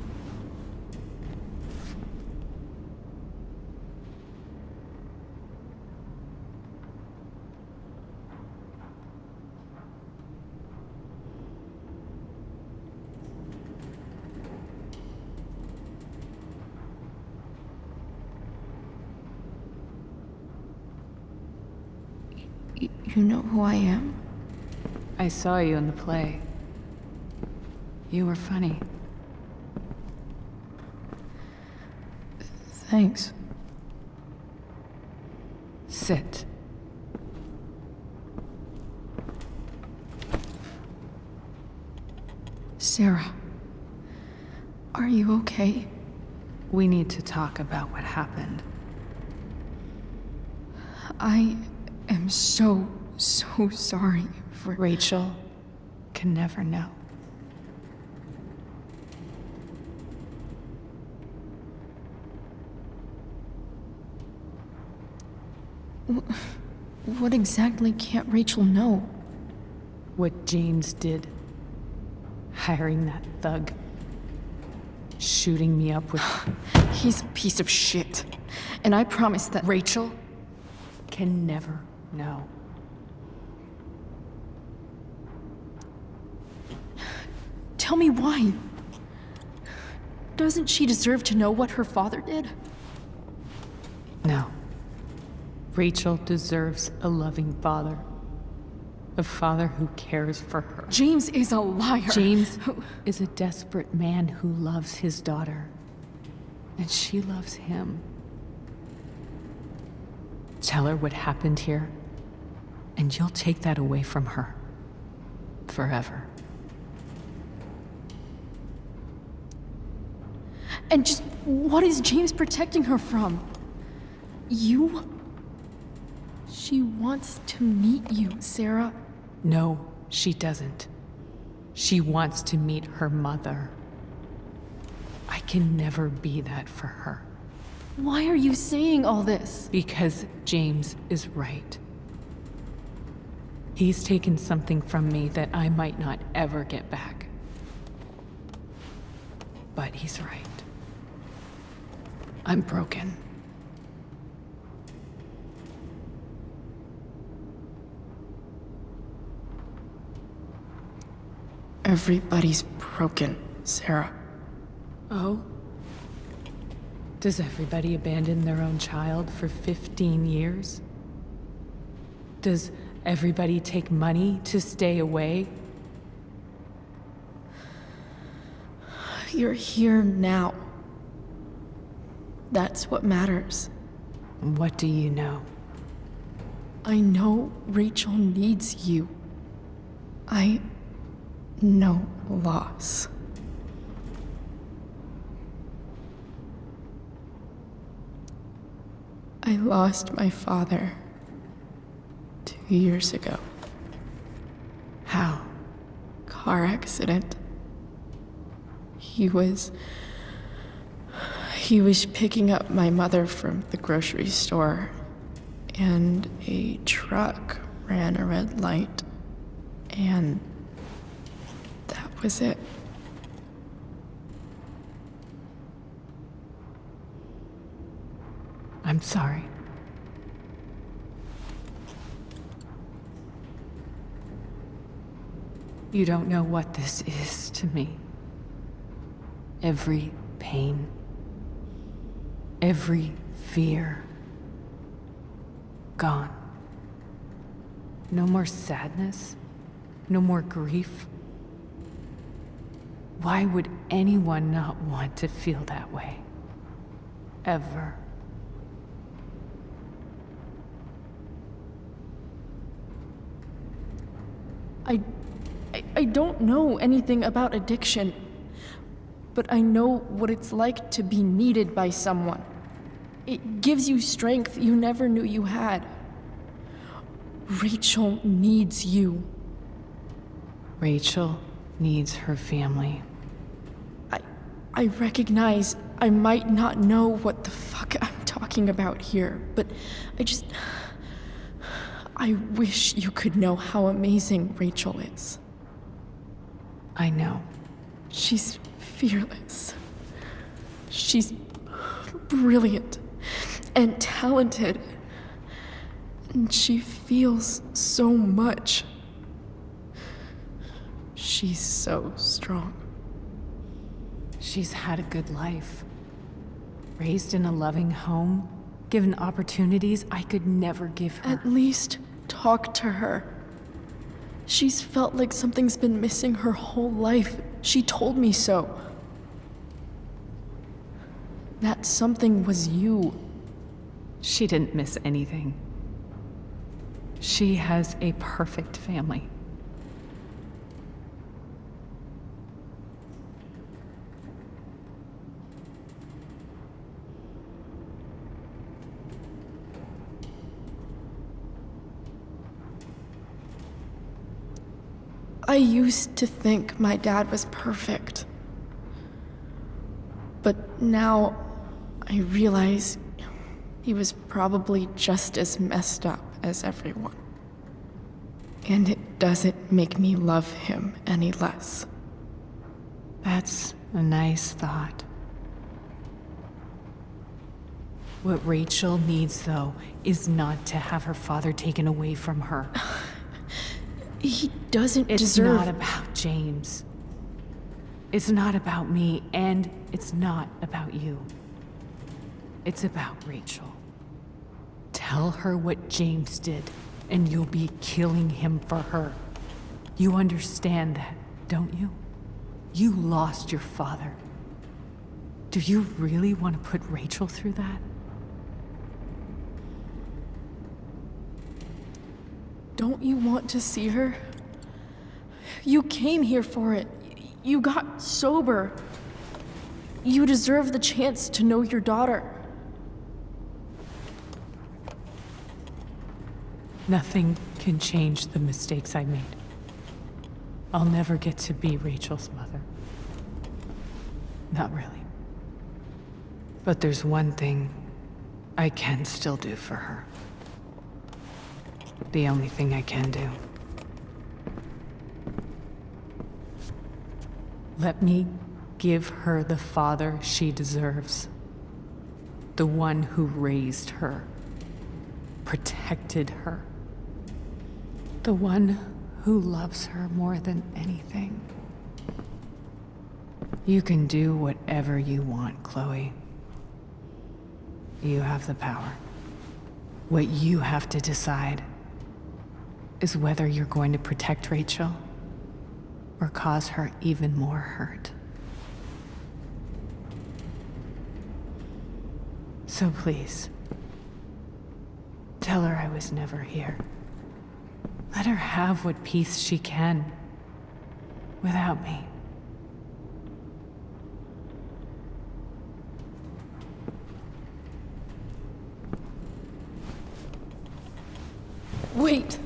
You know who I am? I saw you in the play. You were funny. Thanks. Sit. Sarah. Are you okay? We need to talk about what happened. I am so sorry for... Rachel can never know. What exactly can't Rachel know? What James did. Hiring that thug. Shooting me up with... He's a piece of shit. And I promise that... Rachel can never know. Tell me why. Doesn't she deserve to know what her father did? No. Rachel deserves a loving father. A father who cares for her. James is a liar. James is a desperate man who loves his daughter. And she loves him. Tell her what happened here, and you'll take that away from her. Forever. And just what is James protecting her from? You? She wants to meet you, Sarah. No, she doesn't. She wants to meet her mother. I can never be that for her. Why are you saying all this? Because James is right. He's taken something from me that I might not ever get back. But he's right. I'm broken. Everybody's broken, Sarah. Oh? Does everybody abandon their own child for 15 years? Does everybody take money to stay away? You're here now. That's what matters. What do you know? I know Rachel needs you. I know loss. I lost my father 2 years ago. How? Car accident. He was picking up my mother from the grocery store, and a truck ran a red light, and that was it. I'm sorry. You don't know what this is to me. Every pain, every fear, gone. No more sadness, no more grief. Why would anyone not want to feel that way? Ever. I don't know anything about addiction, but I know what it's like to be needed by someone. It gives you strength you never knew you had. Rachel needs you. Rachel needs her family. I recognize I might not know what the fuck I'm talking about here, but I wish you could know how amazing Rachel is. I know. She's fearless. She's brilliant and talented. And she feels so much. She's so strong. She's had a good life. Raised in a loving home, given opportunities I could never give her. At least talk to her. She's felt like something's been missing her whole life. She told me so. That something was you. She didn't miss anything. She has a perfect family. I used to think my dad was perfect. But now I realize he was probably just as messed up as everyone. And it doesn't make me love him any less. That's a nice thought. What Rachel needs, though, is not to have her father taken away from her. He doesn't It's deserve... not about James. It's not about me, and it's not about you. It's about Rachel. Tell her what James did, and you'll be killing him for her. You understand that, don't you? You lost your father. Do you really want to put Rachel through that? Don't you want to see her? You came here for it. You got sober. You deserve the chance to know your daughter. Nothing can change the mistakes I made. I'll never get to be Rachel's mother. Not really. But there's one thing I can still do for her. The only thing I can do. Let me give her the father she deserves. The one who raised her, protected her. The one who loves her more than anything. You can do whatever you want, Chloe. You have the power. What you have to decide is whether you're going to protect Rachel or cause her even more hurt. So please, tell her I was never here. Let her have what peace she can without me. Wait!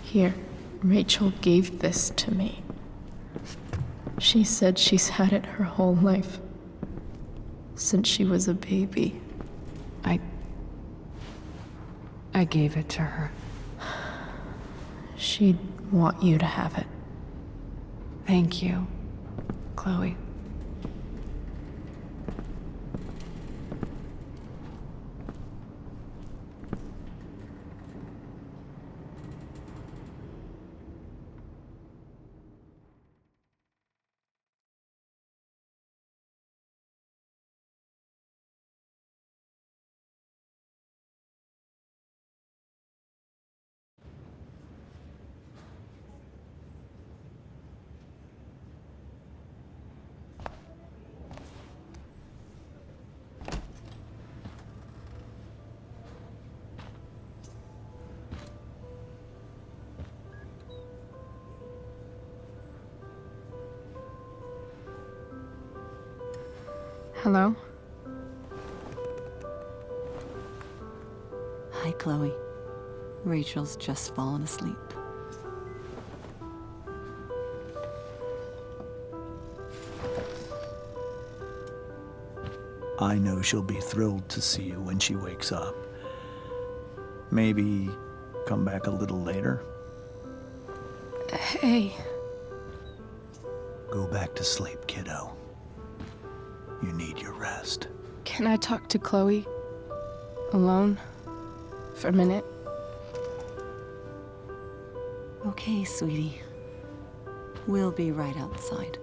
Here, Rachel gave this to me. She said she's had it her whole life. Since she was a baby. I gave it to her. She'd want you to have it. Thank you, Chloe. Hello? Hi, Chloe. Rachel's just fallen asleep. I know she'll be thrilled to see you when she wakes up. Maybe come back a little later? Hey. Go back to sleep, kiddo. You need your rest. Can I talk to Chloe? Alone? For a minute? Okay, sweetie. We'll be right outside.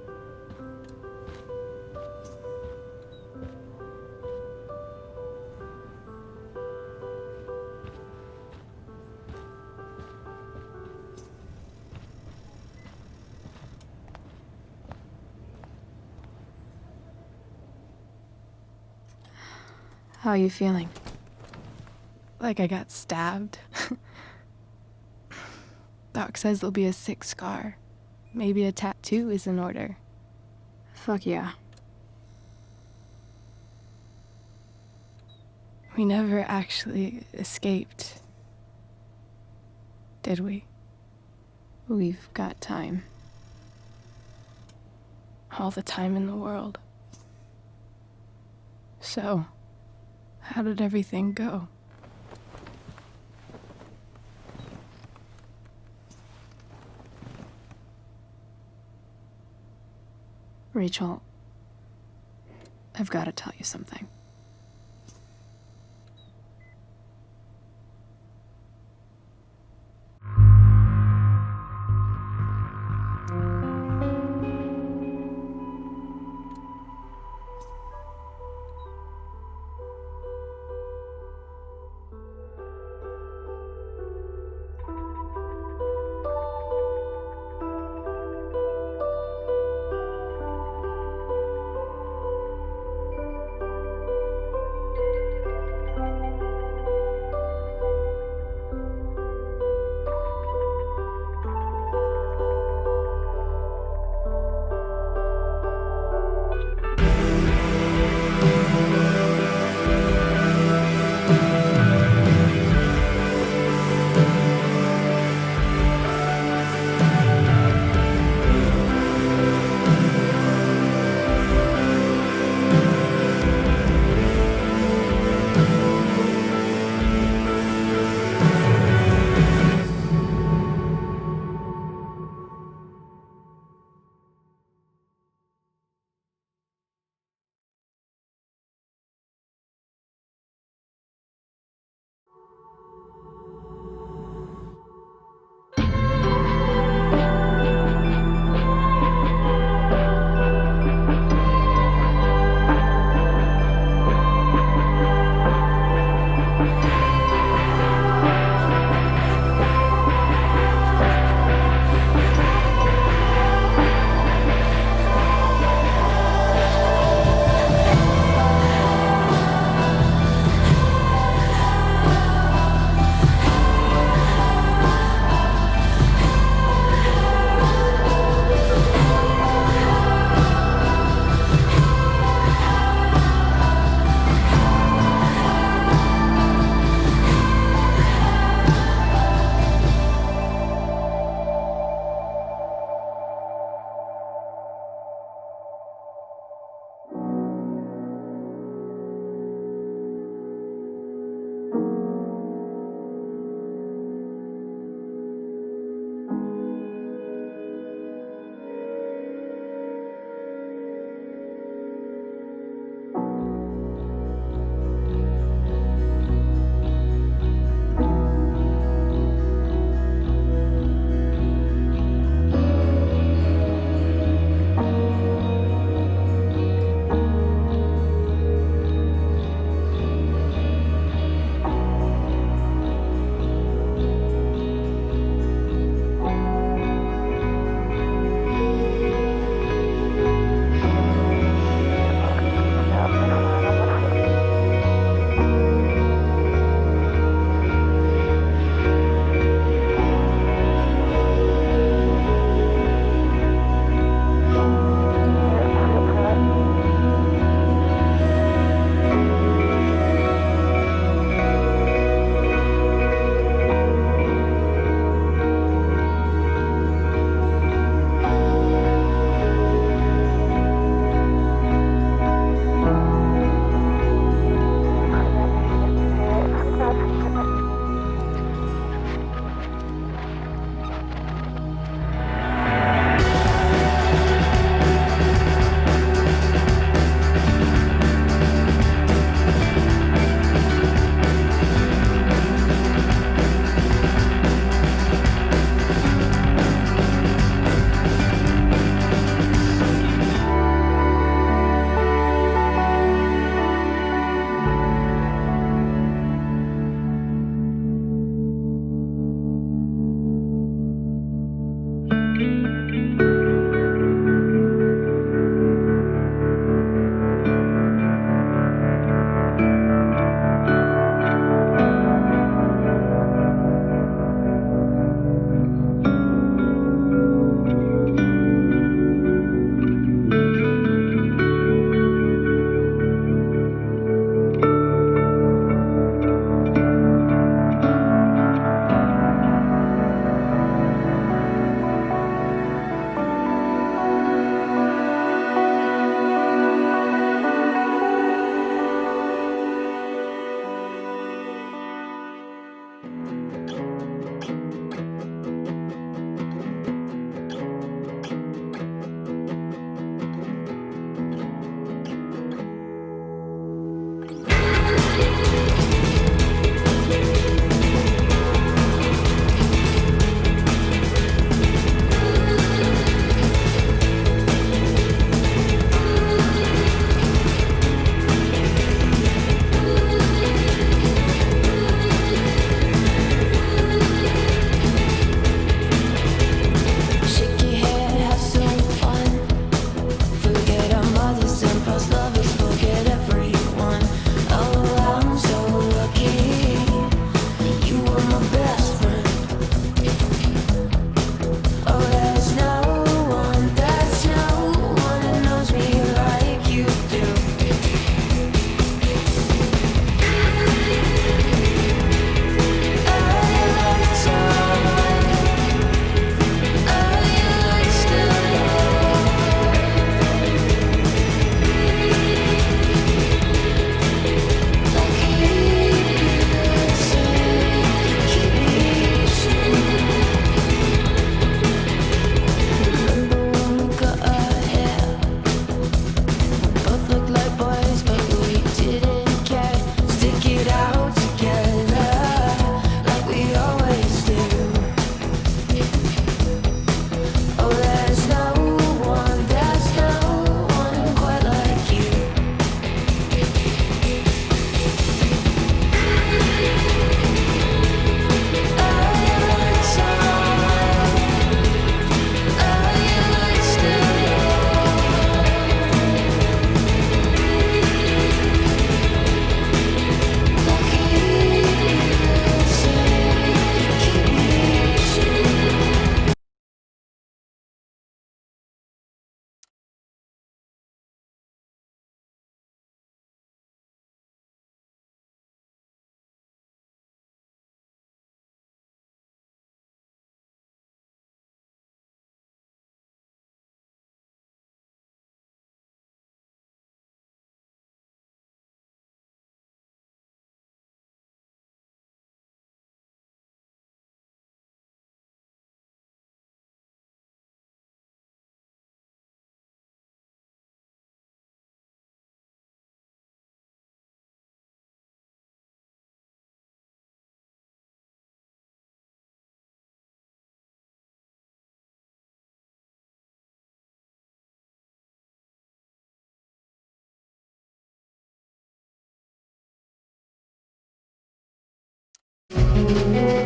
How are you feeling? Like I got stabbed? Doc says there'll be a sick scar. Maybe a tattoo is in order. Fuck yeah. We never actually escaped, did we? We've got time. All the time in the world. So, how did everything go? Rachel, I've got to tell you something. you.